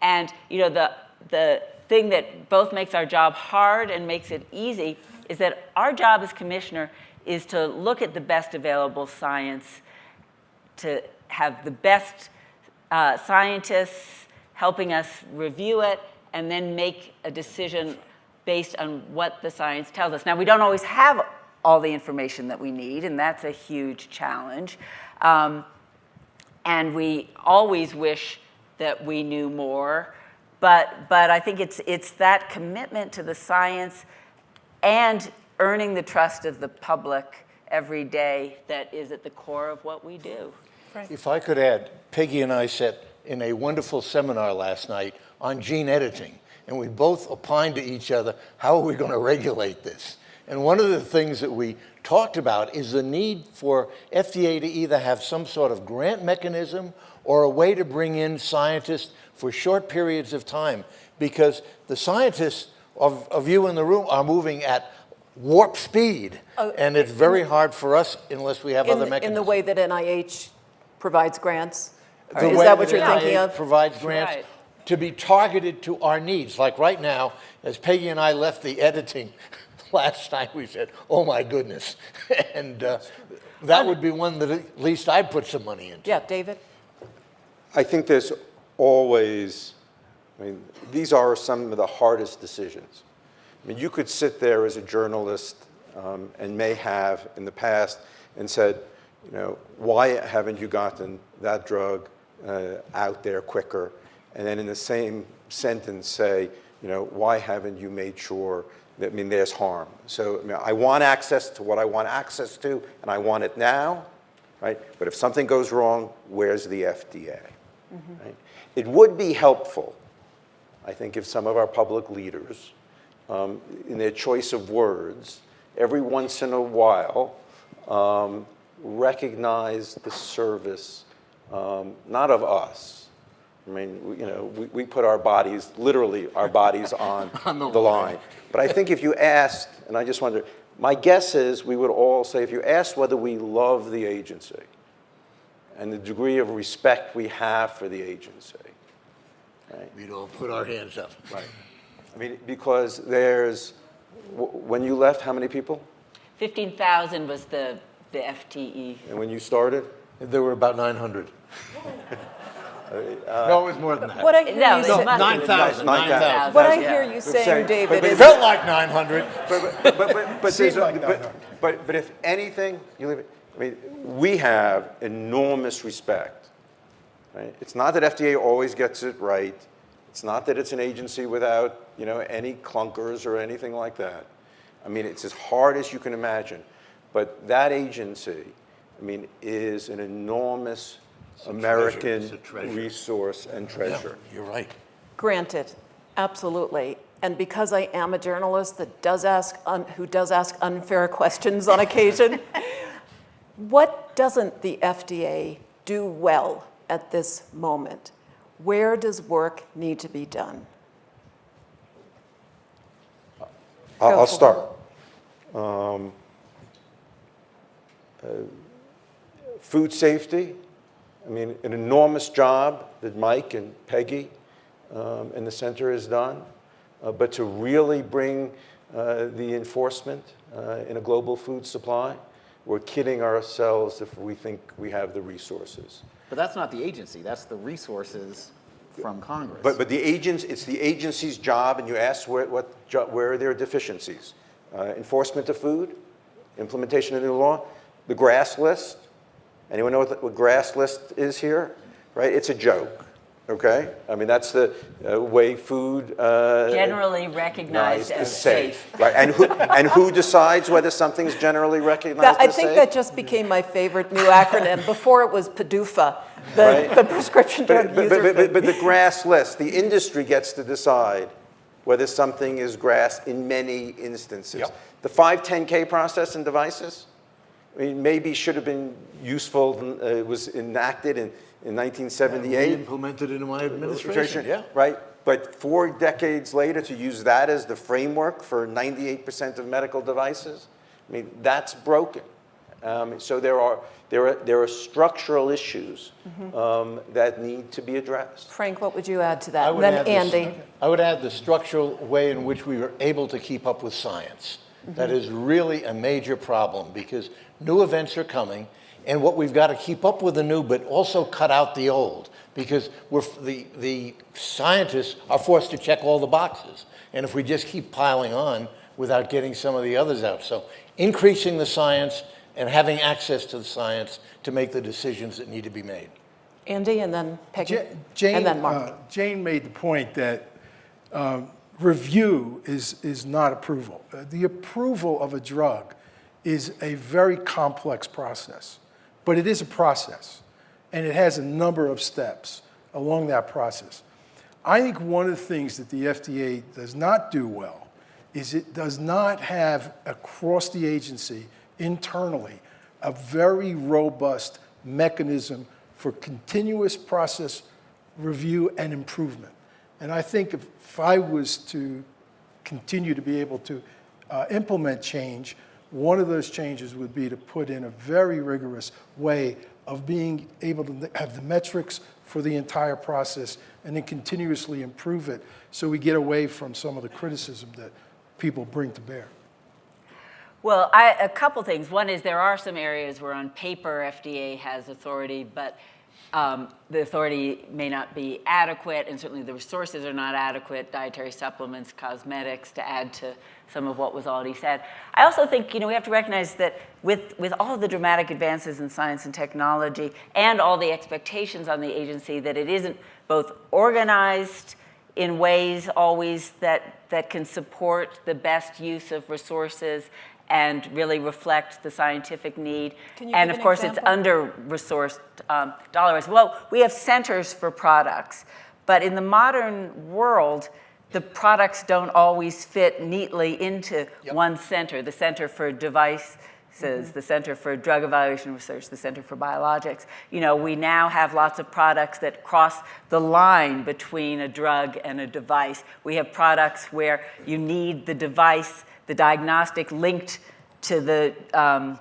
And the thing that both makes our job hard and makes it easy is that our job as commissioner is to look at the best available science, to have the best scientists helping us review it, and then make a decision based on what the science tells us. Now, we don't always have all the information that we need, and that's a huge challenge. And we always wish that we knew more, but I think it's that commitment to the science and earning the trust of the public every day that is at the core of what we do. If I could add, Peggy and I sat in a wonderful seminar last night on gene editing, and we both opined to each other, how are we going to regulate this? And one of the things that we talked about is the need for FDA to either have some sort of grant mechanism or a way to bring in scientists for short periods of time, because the scientists of you in the room are moving at warp speed, and it's very hard for us unless we have other mechanisms. In the way that NIH provides grants? The Is way that what you're thinking NIH of? provides grants to be targeted to our needs. Like right now, as Peggy and I left the editing last time we said, oh my goodness. And that would be one that at least I'd put some money into. Yeah, David? I think there's always, these are some of the hardest decisions. You could sit there as a journalist and may have in the past and said, why haven't you gotten that drug out there quicker? And then in the same sentence say, why haven't you made sure that, there's harm. So I want access to what I want access to, and I want it now, right? But if something goes wrong, where's the FDA? Mm-hmm. Right? It would be helpful, I think, if some of our public leaders, in their choice of words, every once in a while, recognize the service, not of us. We put our bodies, literally our bodies on the line. But I think if you asked, and I just wonder, my guess is we would all say, if you asked whether we love the agency and the degree of respect we have for the agency, right? We'd all put our hands up. Right. Because when you left, how many people? 15,000 was the FTE. And when you started? There were about 900. No, it was more than that. What I hear you say, 9,000. 9,000. what I hear you saying, David, It is felt like 900. But if anything, we have enormous respect. Right? It's not that FDA always gets it right. It's not that it's an agency without any clunkers or anything like that. It's as hard as you can imagine. But that agency, is an enormous American resource and treasure. Yeah, you're right. granted, absolutely. And because I am a journalist that who does ask unfair questions on occasion, what doesn't the FDA do well at this moment? Where does work need to be done? I'll start. Food safety, an enormous job that Mike and Peggy and the center has done, but to really bring the enforcement in a global food supply, we're kidding ourselves if we think we have the resources. But that's not the agency, that's the resources from Congress. But it's the agency's job, and you ask where are their deficiencies? Enforcement of food, implementation of new law, the GRAS list. Anyone know what GRAS list is here? Right, it's a joke. Okay, that's the way food generally recognized as safe. Right, and who decides whether something's generally recognized I as safe? think that just became my favorite new acronym. Before it was PDUFA, the prescription drug user fee. But the GRAS list, the industry gets to decide whether something is GRAS in many instances. Yep. The 510K process in devices, maybe should have been useful. It was enacted in 1978. We implemented it in my administration, yeah. Right, but 4 decades later, to use that as the framework for 98% of medical devices, that's broken. So there are structural issues that need to be addressed. Frank, what would you add to that? Then Andy. I would add the structural way in which we were able to keep up with science. That is really a major problem because new events are coming, and what we've got to keep up with the new, but also cut out the old, because the scientists are forced to check all the boxes. And if we just keep piling on without getting some of the others out. So increasing the science and having access to the science to make the decisions that need to be made. Andy, and then Peggy, Jane, and then Mark. Jane made the point that review is not approval. The approval of a drug is a very complex process, but it is a process, and it has a number of steps along that process. I think one of the things that the FDA does not do well is it does not have across the agency internally a very robust mechanism for continuous process review and improvement. And I think if I was to continue to be able to implement change, one of those changes would be to put in a very rigorous way of being able to have the metrics for the entire process and then continuously improve it so we get away from some of the criticism that people bring to bear. Well, a couple things. One is there are some areas where on paper FDA has authority, but the authority may not be adequate, and certainly the resources are not adequate, dietary supplements, cosmetics, to add to some of what was already said. I also think, we have to recognize that with all of the dramatic advances in science and technology and all the expectations on the agency, that it isn't both organized in ways always that can support the best use of resources and really reflect the scientific need. And of course, it's under-resourced dollars. Well, we have centers for products, but in the modern world, the products don't always fit neatly into one center. The Center for Devices, the Center for Drug Evaluation Research, the Center for Biologics. We now have lots of products that cross the line between a drug and a device. We have products where you need the device, the diagnostic linked to the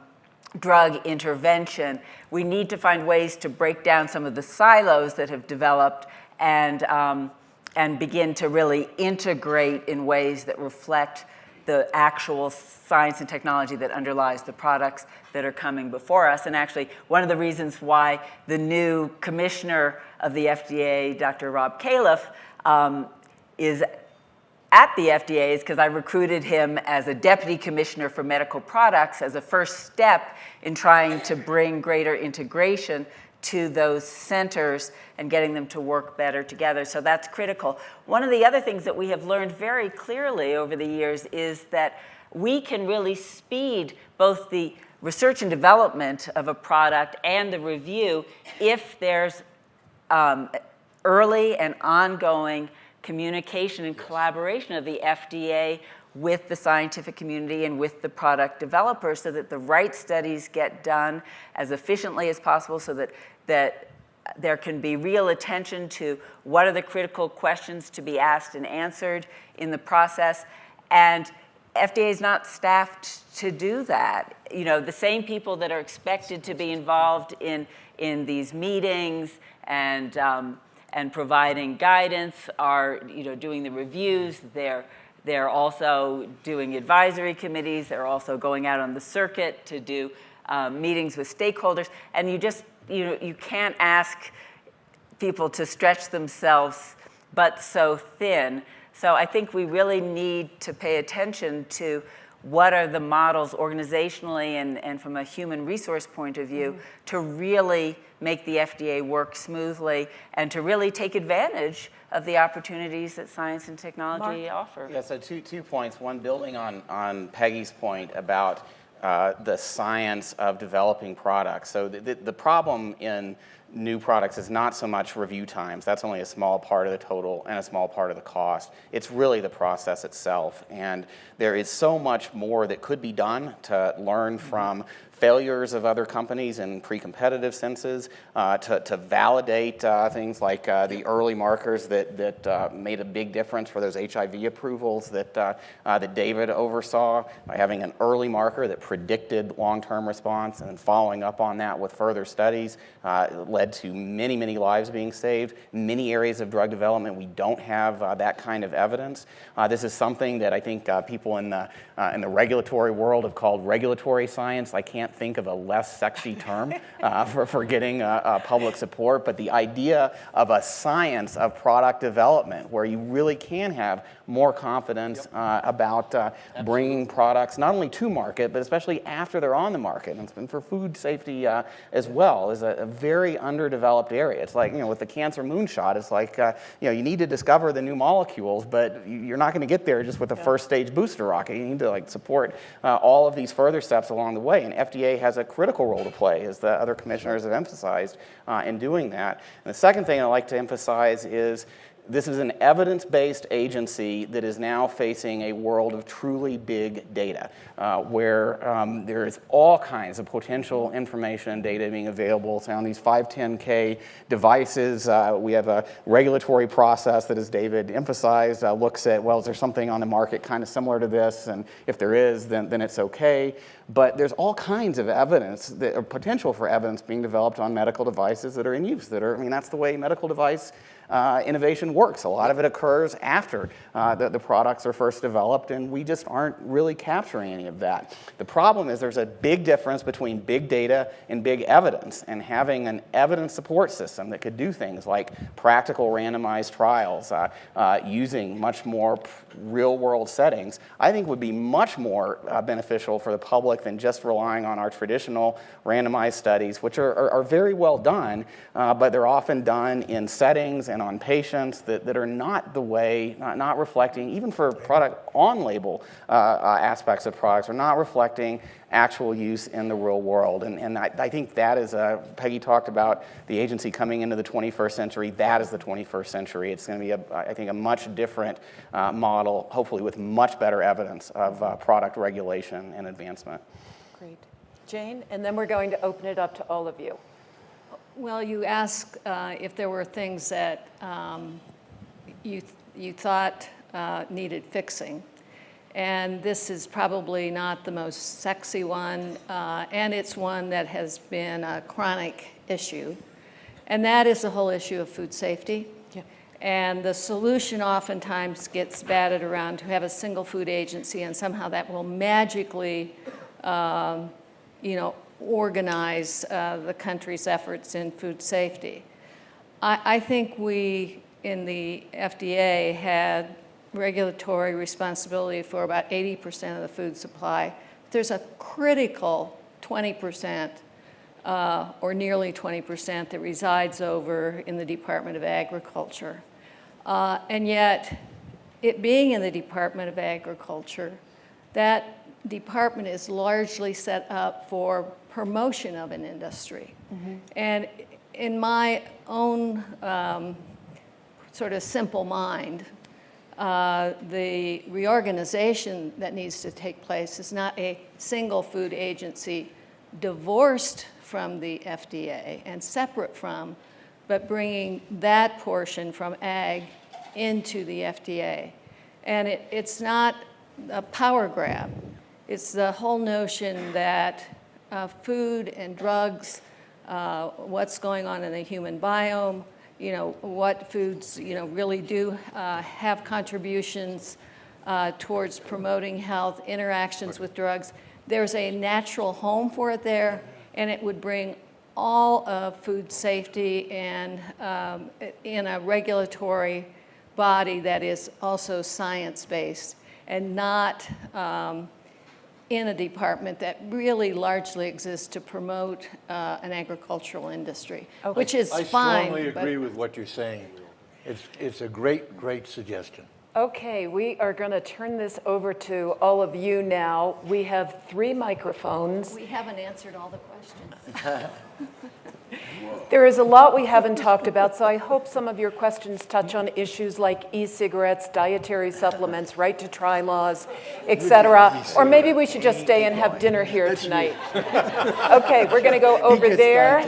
drug intervention. We need to find ways to break down some of the silos that have developed and begin to really integrate in ways that reflect the actual science and technology that underlies the products that are coming before us. And actually, one of the reasons why the new commissioner of the FDA, Dr. Rob Califf, is at the FDA is because I recruited him as a deputy commissioner for medical products as a first step in trying to bring greater integration to those centers and getting them to work better together. So that's critical. One of the other things that we have learned very clearly over the years is that we can really speed both the research and development of a product and the review if there's early and ongoing communication and collaboration of the FDA with the scientific community and with the product developers so that the right studies get done as efficiently as possible so that there can be real attention to what are the critical questions to be asked and answered in the process. And FDA is not staffed to do that. The same people that are expected to be involved in these meetings and providing guidance are, doing the reviews. They're also doing advisory committees. They're also going out on the circuit to do meetings with stakeholders. And you can't ask people to stretch themselves but so thin. So I think we really need to pay attention to what are the models organizationally and from a human resource point of view to really make the FDA work smoothly and to really take advantage of the opportunities that science and technology offer. Yeah, so two points. One, building on Peggy's point about the science of developing products. So the problem in new products is not so much review times. That's only a small part of the total and a small part of the cost. It's really the process itself. And there is so much more that could be done to learn from failures of other companies in pre-competitive senses, to validate things like the early markers that made a big difference for those HIV approvals that David oversaw, by having an early marker that predicted long-term response and then following up on that with further studies led to many, many lives being saved. Many areas of drug development, we don't have that kind of evidence. This is something that I think people in the regulatory world have called regulatory science. I can't think of a less sexy term for getting public support, but the idea of a science of product development where you really can have more confidence about bringing products not only to market, but especially after they're on the market, and for food safety as well, is a very underdeveloped area. It's like, with the cancer moonshot, it's like, you need to discover the new molecules, but you're not going to get there just with a first stage booster rocket. You need to support all of these further steps along the way, and FDA has a critical role to play, as the other commissioners have emphasized in doing that. And the second thing I'd like to emphasize is this is an evidence-based agency that is now facing a world of truly big data, where there is all kinds of potential information and data being available. So on these 510K devices, we have a regulatory process that, as David emphasized, looks at, well, is there something on the market kind of similar to this? And if there is, then it's okay. But there's all kinds of evidence, or potential for evidence being developed on medical devices that are in use, that's the way medical device innovation works. A lot of it occurs after the products are first developed, and we just aren't really capturing any of that. The problem is there's a big difference between big data and big evidence, and having an evidence support system that could do things like practical randomized trials using much more real-world settings, I think would be much more beneficial for the public than just relying on our traditional randomized studies, which are very well done, but they're often done in settings and on patients that are not the way, not reflecting, even for product on-label aspects of products, are not reflecting actual use in the real world. And I think that is, Peggy talked about the agency coming into the 21st century. That is the 21st century. It's going to be, I think, a much different model, hopefully with much better evidence of product regulation and advancement. Great. Jane, and then we're going to open it up to all of you. Well, you asked if there were things that you thought needed fixing. And this is probably not the most sexy one, and it's one that has been a chronic issue. And that is the whole issue of food safety. Yeah. And the solution oftentimes gets batted around to have a single food agency, and somehow that will magically, organize the country's efforts in food safety. I think we in the FDA had regulatory responsibility for about 80% of the food supply. There's a critical 20% or nearly 20% that resides over in the Department of Agriculture. And yet, it being in the Department of Agriculture, that department is largely set up for promotion of an industry. Mm-hmm. And in my own sort of simple mind, the reorganization that needs to take place is not a single food agency divorced from the FDA and separate from, but bringing that portion from ag into the FDA. And it's not a power grab. It's the whole notion that food and drugs, what's going on in the human biome, what foods, really do have contributions towards promoting health, interactions with drugs. There's a natural home for it there, and it would bring all of food safety and in a regulatory body that is also science-based and not in a department that really largely exists to promote an agricultural industry, which is fine. I strongly agree with what you're saying. It's a great, great suggestion. Okay, we are going to turn this over to all of you now. We have 3 microphones. We haven't answered all the questions. There is a lot we haven't talked about, so I hope some of your questions touch on issues like e-cigarettes, dietary supplements, right to try laws, etc. Or maybe we should just stay and have dinner here tonight. Okay, we're going to go over there,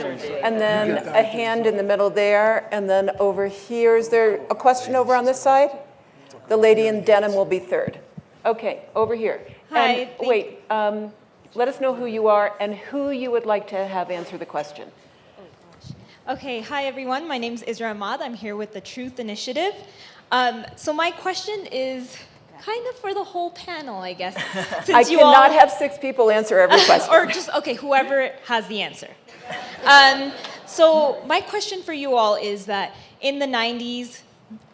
and then a hand in the middle there, and then over here. Is there a question over on this side? The lady in denim will be third. Okay, over here. Hi. And wait, let us know who you are and who you would like to have answer the question. Okay, hi everyone. My name is Isra Ahmad. I'm here with the Truth Initiative. So my question is kind of for the whole panel, I guess. I cannot have 6 people answer every question. Or just, okay, whoever has the answer. So my question for you all is that in the 90s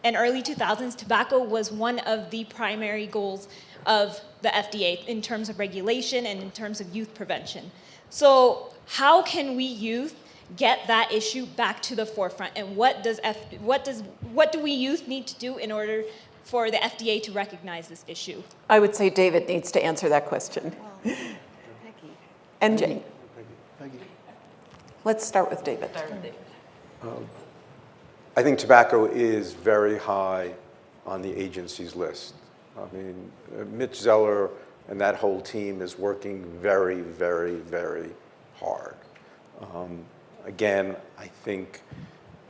and early 2000s, tobacco was one of the primary goals of the FDA in terms of regulation and in terms of youth prevention. So how can we youth get that issue back to the forefront, and what do we youth need to do in order for the FDA to recognize this issue? I would say David needs to answer that question. Well, And Jane. Peggy. Let's start with David. I think tobacco is very high on the agency's list. I mean, Mitch Zeller and that whole team is working very, very, very hard. Again, I think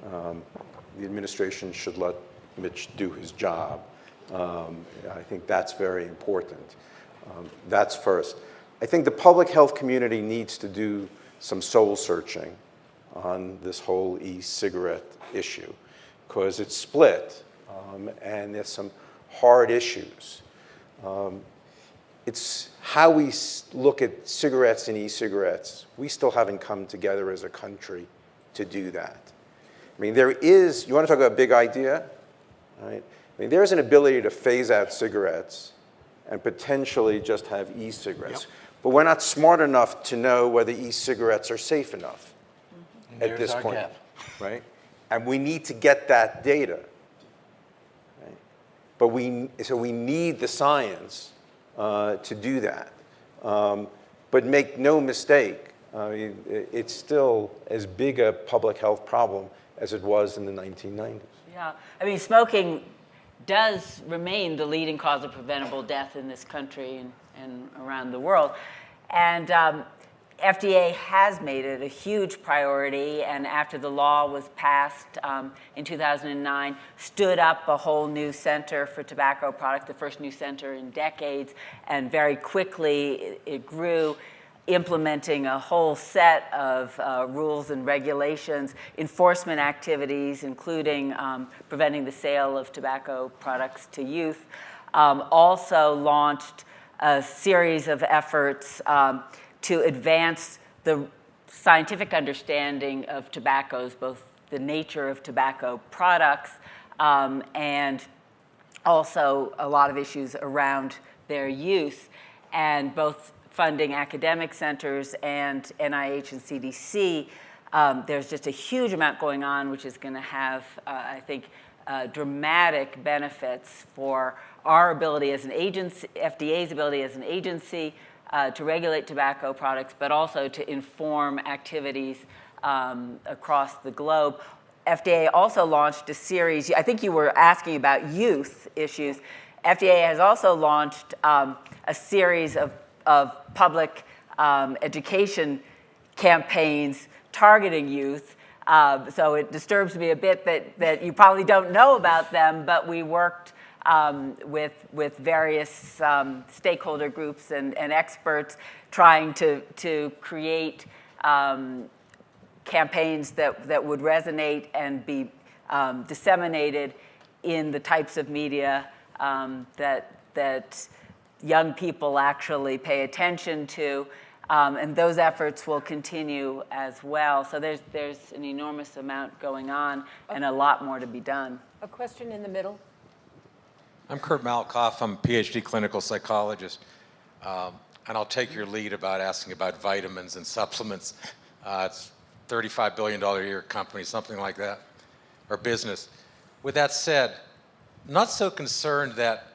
the administration should let Mitch do his job. I think that's very important. That's first. I think the public health community needs to do some soul searching on this whole e-cigarette issue, because it's split, and there's some hard issues. It's how we look at cigarettes and e-cigarettes. We still haven't come together as a country to do that. I mean, there is, you want to talk about a big idea? Right? I mean, there's an ability to phase out cigarettes and potentially just have e-cigarettes. Yep. But we're not smart enough to know whether e-cigarettes are safe enough at this point, right? And we need to get that data, right? So we need the science to do that. But make no mistake, it's still as big a public health problem as it was in the 1990s. Yeah, I mean, smoking does remain the leading cause of preventable death in this country and around the world. And FDA has made it a huge priority, and after the law was passed in 2009, stood up a whole new center for tobacco products, the first new center in decades, and very quickly it grew, implementing a whole set of rules and regulations, enforcement activities, including preventing the sale of tobacco products to youth. Also launched a series of efforts to advance the scientific understanding of tobaccos, both the nature of tobacco products and also a lot of issues around their use, and both funding academic centers and NIH and CDC. There's just a huge amount going on, which is going to have, I think, dramatic benefits for our ability as an agency, FDA's ability as an agency to regulate tobacco products, but also to inform activities across the globe. FDA also launched a series, I think you were asking about youth issues. FDA has also launched a series of public education campaigns targeting youth. So it disturbs me a bit that you probably don't know about them, but we worked with various stakeholder groups and experts trying to create campaigns that would resonate and be disseminated in the types of media that young people actually pay attention to. And those efforts will continue as well. So there's an enormous amount going on and a lot more to be done. A question in the middle. I'm Kurt Malkoff. I'm a PhD clinical psychologist. And I'll take your lead about asking about vitamins and supplements. It's a $35 billion a year company, something like that, or business. With that said, not so concerned that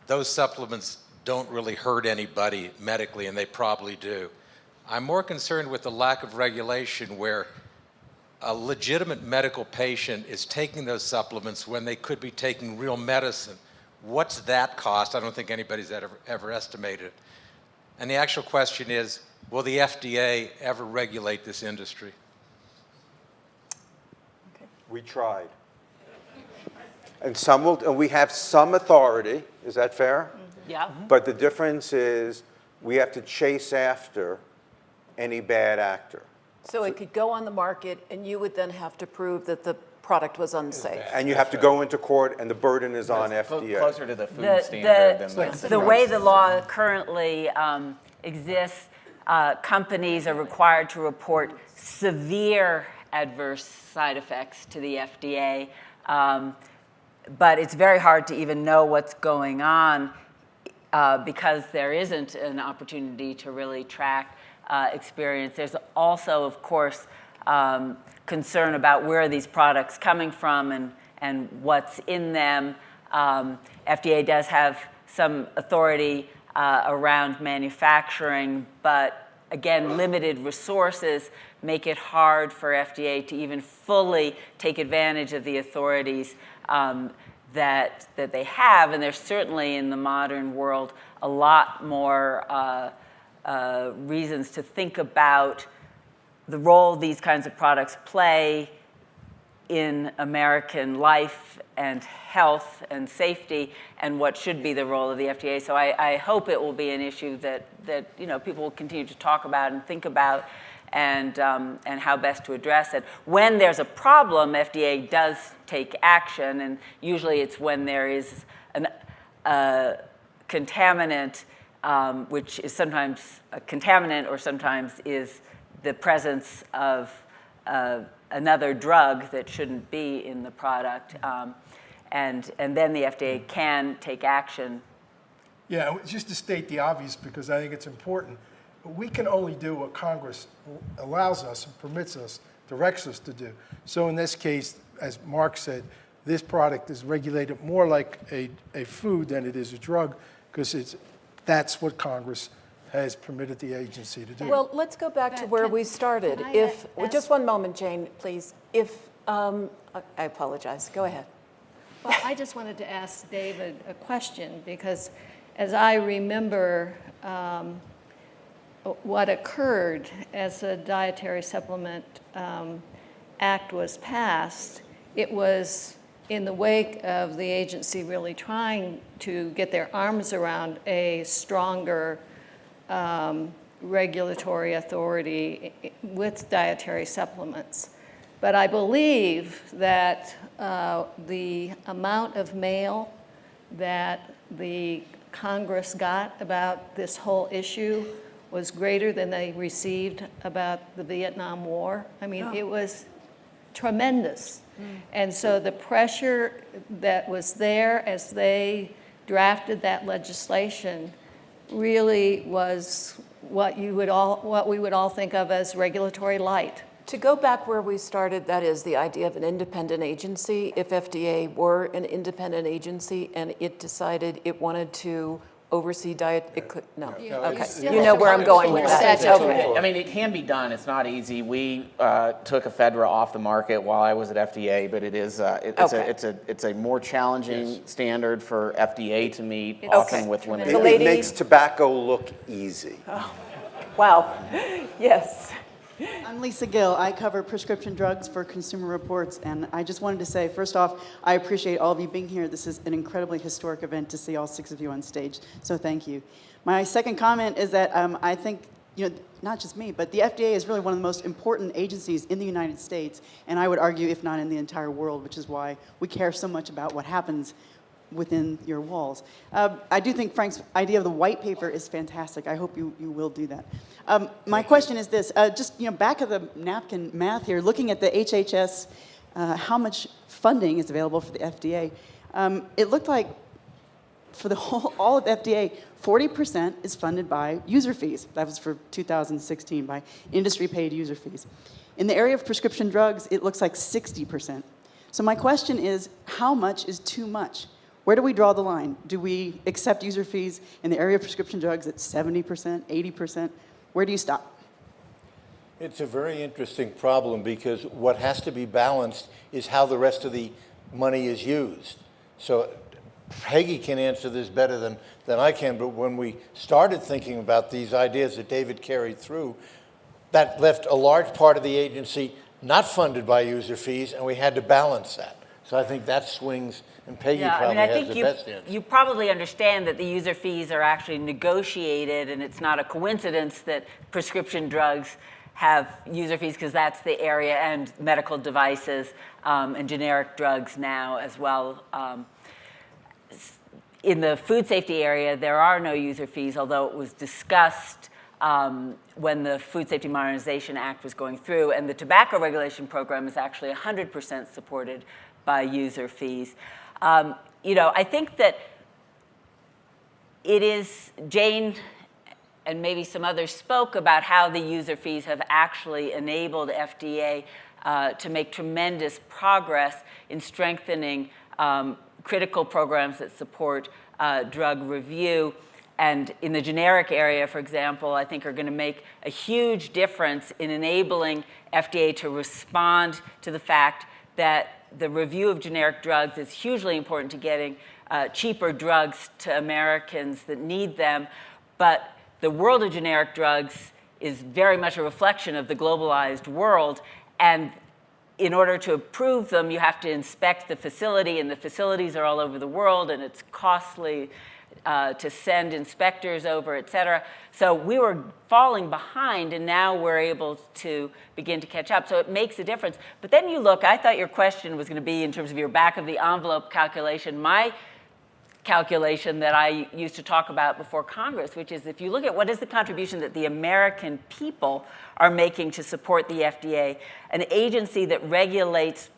those supplements don't really hurt anybody medically, and they probably do. I'm more concerned with the lack of regulation where a legitimate medical patient is taking those supplements when they could be taking real medicine. What's that cost? I don't think anybody's ever estimated it. And the actual question is, will the FDA ever regulate this industry? Okay. We tried. And we have some authority, is that fair? Yeah. But the difference is we have to chase after any bad actor. So it could go on the market, and you would then have to prove that the product was unsafe. And you have to go into court, and the burden is on FDA. Closer to the food standard than the way the law currently exists, companies are required to report severe adverse side effects to the FDA. But it's very hard to even know what's going on because there isn't an opportunity to really track experience. There's also, of course, concern about where are these products coming from and what's in them. FDA does have some authority around manufacturing, but again, limited resources make it hard for FDA to even fully take advantage of the authorities that they have. And there's certainly in the modern world a lot more reasons to think about the role these kinds of products play in American life and health and safety, and what should be the role of the FDA. So I hope it will be an issue that people will continue to talk about and think about. and how best to address it. When there's a problem, FDA does take action, and usually it's when there is a contaminant, which is sometimes a contaminant or sometimes is the presence of another drug that shouldn't be in the product. And then the FDA can take action. Yeah, just to state the obvious, because I think it's important, we can only do what Congress allows us and permits us, directs us to do. So in this case, as Mark said, this product is regulated more like a food than it is a drug, because that's what Congress has permitted the agency to do. Well, let's go back to where we started. Just one moment, Jane, please. I apologize. Go ahead. Well, I just wanted to ask David a question, because as I remember what occurred as the Dietary Supplement Act was passed, it was in the wake of the agency really trying to get their arms around a stronger regulatory authority with dietary supplements. But I believe that the amount of mail that the Congress got about this whole issue was greater than they received about the Vietnam War. I mean, it was tremendous. And so the pressure that was there as they drafted that legislation really was what we would all think of as regulatory light. To go back where we started, that is the idea of an independent agency. If FDA were an independent agency and it decided it wanted to oversee diet, it could, no. Okay, you know where I'm going with that. Okay. I mean, it can be done. It's not easy. We took ephedra off the market while I was at FDA, but it is it's a more challenging standard for FDA to meet, often with limited. It makes tobacco look easy. Wow. Yes. I'm Lisa Gill. I cover prescription drugs for Consumer Reports, and I just wanted to say, first off, I appreciate all of you being here. This is an incredibly historic event to see all 6 of you on stage, so thank you. My second comment is that I think, not just me, but the FDA is really one of the most important agencies in the United States, and I would argue, if not in the entire world, which is why we care so much about what happens within your walls. I do think Frank's idea of the white paper is fantastic. I hope you will do that. My question is this, just back of the napkin math here, looking at the HHS, how much funding is available for the FDA, it looked like for all of FDA, 40% is funded by user fees. That was for 2016, by industry-paid user fees. In the area of prescription drugs, it looks like 60%. So my question is, how much is too much? Where do we draw the line? Do we accept user fees in the area of prescription drugs at 70%, 80%? Where do you stop? It's a very interesting problem, because what has to be balanced is how the rest of the money is used. So Peggy can answer this better than I can, but when we started thinking about these ideas that David carried through, that left a large part of the agency not funded by user fees, and we had to balance that. So I think that swings, and Peggy probably has the best answer. You probably understand that the user fees are actually negotiated, and it's not a coincidence that prescription drugs have user fees, because that's the area, and medical devices and generic drugs now as well. In the food safety area, there are no user fees, although it was discussed when the Food Safety Modernization Act was going through, and the tobacco regulation program is actually 100% supported by user fees. I think that it is, Jane and maybe some others spoke about how the user fees have actually enabled FDA to make tremendous progress in strengthening critical programs that support drug review. And in the generic area, for example, I think are going to make a huge difference in enabling FDA to respond to the fact that the review of generic drugs is hugely important to getting cheaper drugs to Americans that need them. But the world of generic drugs is very much a reflection of the globalized world. And in order to approve them, you have to inspect the facility, and the facilities are all over the world, and it's costly. to send inspectors over, et cetera. So we were falling behind, and now we're able to begin to catch up. So it makes a difference. But then you look, I thought your question was going to be in terms of your back of the envelope calculation. My calculation that I used to talk about before Congress, which is if you look at what is the contribution that the American people are making to support the FDA, an agency that regulates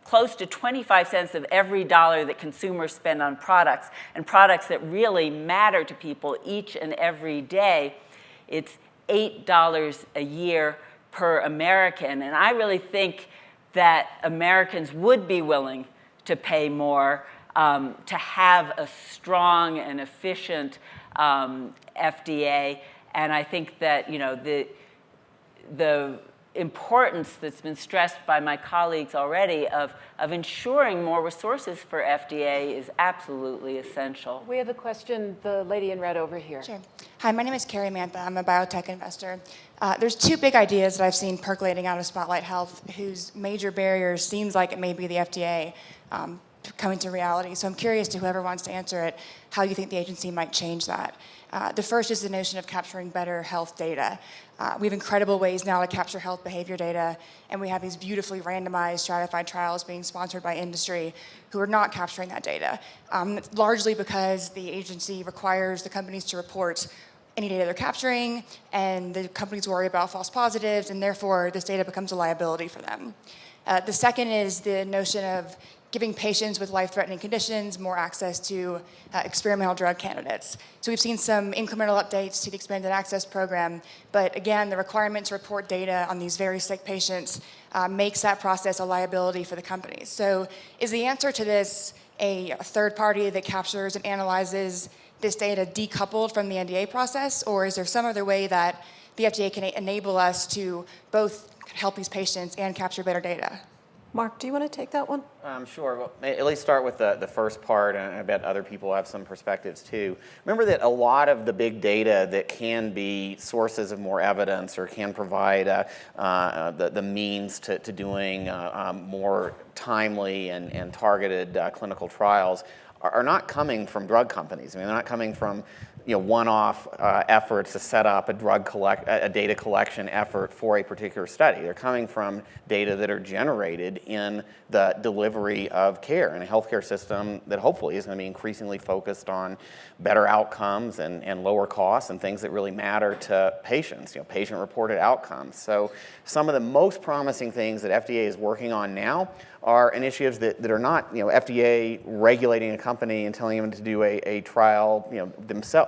close to 25 cents of every dollar that consumers spend on products, and products that really matter to people each and every day, it's $8 a year per American. And I really think that Americans would be willing to pay more to have a strong and efficient FDA. And I think that, you know, the importance that's been stressed by my colleagues already of ensuring more resources for FDA is absolutely essential. We have a question, the lady in red over here. Sure. Hi, my name is Carrie Mantha. I'm a biotech investor. There's two big ideas that I've seen percolating out of Spotlight Health whose major barriers seems like it may be the FDA coming to reality. So I'm curious to whoever wants to answer it, how you think the agency might change that. The first is the notion of capturing better health data. We have incredible ways now to capture health behavior data, and we have these beautifully randomized, stratified trials being sponsored by industry who are not capturing that data, largely because the agency requires the companies to report any data they're capturing, and the companies worry about false positives, and therefore this data becomes a liability for them. The second is the notion of giving patients with life-threatening conditions more access to experimental drug candidates. So we've seen some incremental updates to the expanded access program, but again, the requirement to report data on these very sick patients makes that process a liability for the companies. So is the answer to this a third party that captures and analyzes this data decoupled from the NDA process, or is there some other way that the FDA can enable us to both help these patients and capture better data? Mark, do you want to take that one? Sure. Well, at least start with the first part, and I bet other people have some perspectives too. Remember that a lot of the big data that can be sources of more evidence or can provide the means to doing more timely and targeted clinical trials are not coming from drug companies. I mean, they're not coming from one-off efforts to set up a data collection effort for a particular study. They're coming from data that are generated in the delivery of care in a healthcare system that hopefully is going to be increasingly focused on better outcomes and lower costs and things that really matter to patients, patient-reported outcomes. So some of the most promising things that FDA is working on now are initiatives that are not FDA regulating a company and telling them to do a trial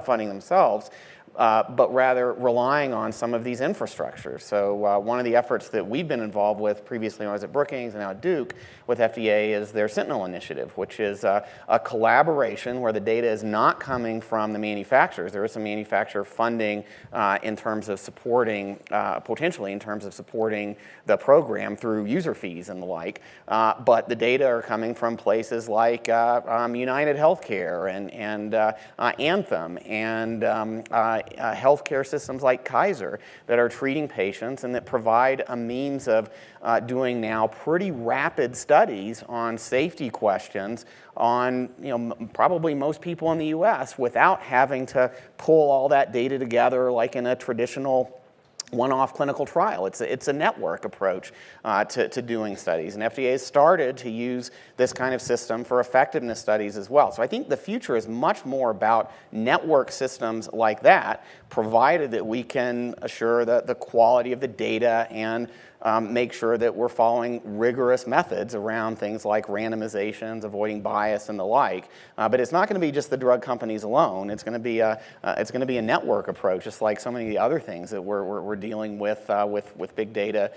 funding themselves, but rather relying on some of these infrastructures. So one of the efforts that we've been involved with previously when I was at Brookings and now at Duke with FDA is their Sentinel initiative, which is a collaboration where the data is not coming from the manufacturers. There is some manufacturer funding in terms of supporting, potentially in terms of supporting the program through user fees and the like, but the data are coming from places like United Healthcare and Anthem and healthcare systems like Kaiser that are treating patients and that provide a means of doing now pretty rapid studies on safety questions on probably most people in the US without having to pull all that data together like in a traditional one-off clinical trial. It's a network approach to doing studies, and FDA has started to use this kind of system for effectiveness studies as well. So I think the future is much more about network systems like that, provided that we can assure the quality of the data and make sure that we're following rigorous methods around things like randomizations, avoiding bias, and the like. But it's not going to be just the drug companies alone. It's going to be a network approach, just like so many of the other things that we're dealing with big data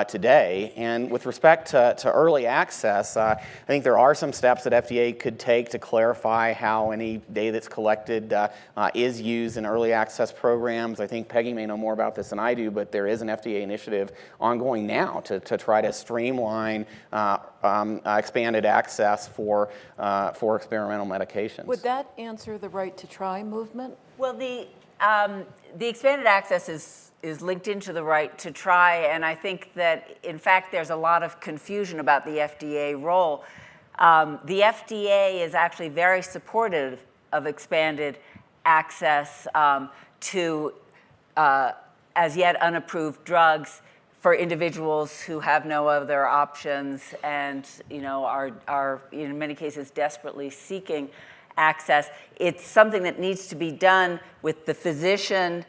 today. And with respect to early access, I think there are some steps that FDA could take to clarify how any data that's collected is used in early access programs. I think Peggy may know more about this than I do, but there is an FDA initiative ongoing now to try to streamline expanded access for experimental medications. Would that answer the right to try movement? Well, the expanded access is linked into the right to try, and I think that, in fact, there's a lot of confusion about the FDA role. The FDA is actually very supportive of expanded access to as yet unapproved drugs for individuals who have no other options and, you know, are in many cases desperately seeking access. It's something that needs to be done with the physician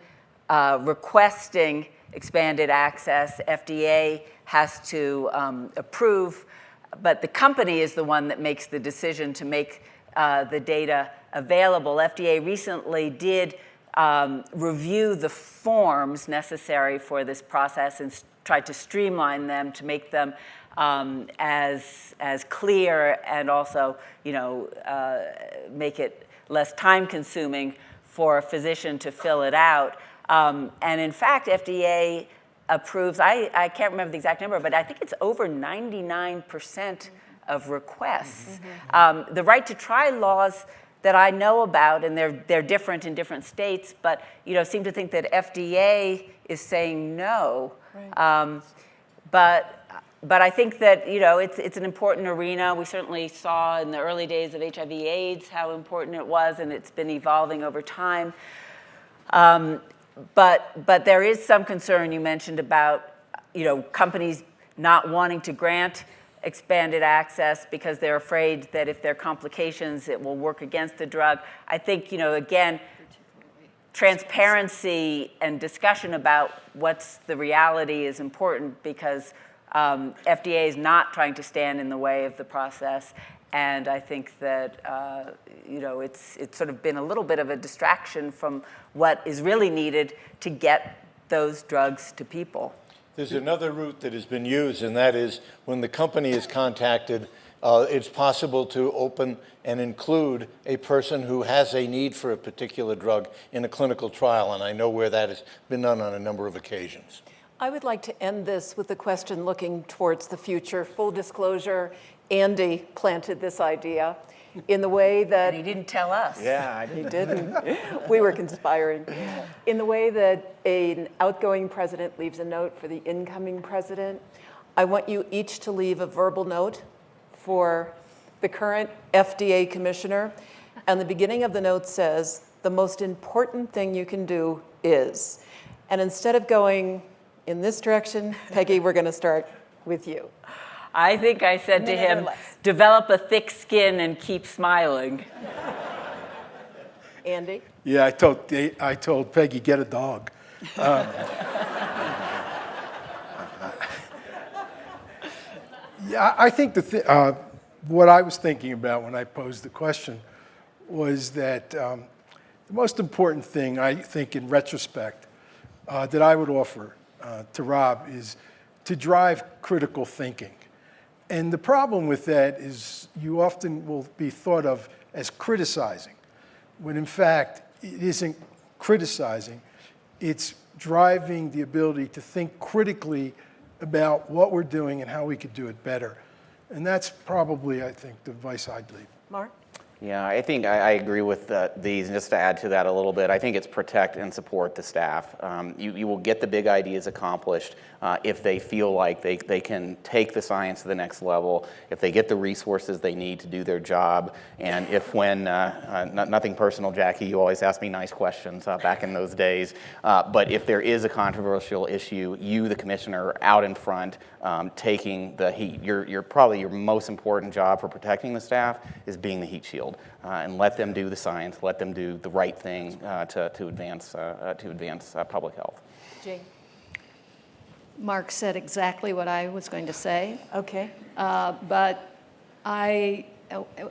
requesting expanded access. FDA has to approve, but the company is the one that makes the decision to make the data available. FDA recently did review the forms necessary for this process and tried to streamline them to make them as clear and also, you know, make it less time-consuming for a physician to fill it out. And in fact, FDA approves, I can't remember the exact number, but I think it's over 99% of requests. The right to try laws that I know about, and they're different in different states, but, you know, seem to think that FDA is saying no. Right. But I think that, you know, it's an important arena. We certainly saw in the early days of HIV/AIDS how important it was, and it's been evolving over time. But there is some concern you mentioned about, you know, companies not wanting to grant expanded access because they're afraid that if there are complications, it will work against the drug. I think, you know, again, transparency and discussion about what's the reality is important because FDA is not trying to stand in the way of the process. And I think that, you know, it's sort of been a little bit of a distraction from what is really needed to get those drugs to people. There's another route that has been used, and that is when the company is contacted, it's possible to open and include a person who has a need for a particular drug in a clinical trial, and I know where that has been done on a number of occasions. I would like to end this with a question looking towards the future. Full disclosure, Andy planted this idea in the way that... And he didn't tell us. Yeah, I didn't. He didn't. We were conspiring. In the way that an outgoing president leaves a note for the incoming president, I want you each to leave a verbal note for the current FDA commissioner. And the beginning of the note says, the most important thing you can do is. And instead of going in this direction, Peggy, we're going to start with you. I think I said to him, develop a thick skin and keep smiling. Andy? Yeah, I told Peggy, get a dog. Yeah, I think what I was thinking about when I posed the question was that the most important thing, I think in retrospect, that I would offer to Rob is to drive critical thinking. And the problem with that is you often will be thought of as criticizing, when in fact it isn't criticizing, it's driving the ability to think critically about what we're doing and how we could do it better. And that's probably, I think, the advice I'd leave. Mark? Yeah, I think I agree with these. And just to add to that a little bit, I think it's protect and support the staff. You will get the big ideas accomplished if they feel like they can take the science to the next level, if they get the resources they need to do their job, and if when, nothing personal, Jackie, you always ask me nice questions back in those days, but if there is a controversial issue, you, the commissioner, are out in front taking the heat. Probably your most important job for protecting the staff is being the heat shield. And let them do the science, let them do the right thing to advance public health. Jane? Mark said exactly what I was going to say. Okay. But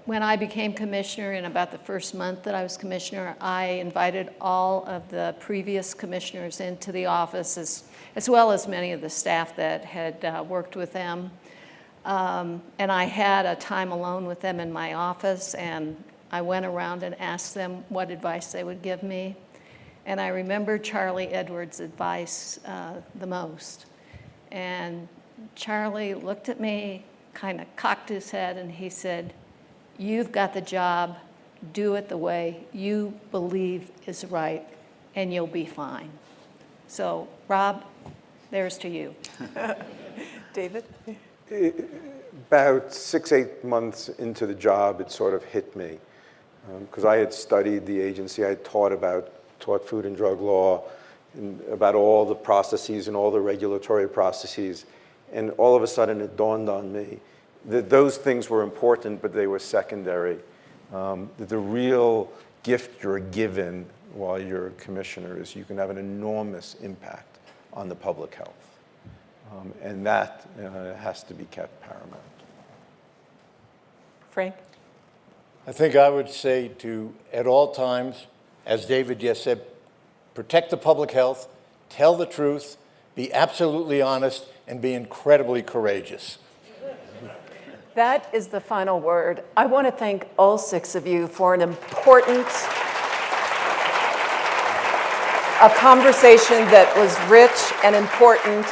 when I became commissioner, in about the first month that I was commissioner, I invited all of the previous commissioners into the office, as well as many of the staff that had worked with them. And I had a time alone with them in my office, and I went around and asked them what advice they would give me. And I remember Charlie Edwards' advice the most. And Charlie looked at me, kind of cocked his head, and he said, "You've got the job, do it the way you believe is right, and you'll be fine." So, Rob, there's to you. David? About 6-8 months into the job, it sort of hit me. because I had studied the agency. I had taught food and drug law, and about all the processes and all the regulatory processes. And all of a sudden it dawned on me that those things were important, but they were secondary. That the real gift you're given while you're a commissioner is you can have an enormous impact on the public health. And that has to be kept paramount. Frank? I think I would say at all times, as David just said, protect the public health, tell the truth, be absolutely honest, and be incredibly courageous. That is the final word. I want to thank all 6 of you for a conversation that was rich and important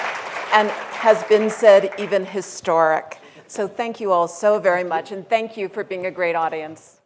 and has been said even historic. So thank you all so very much, and thank you for being a great audience.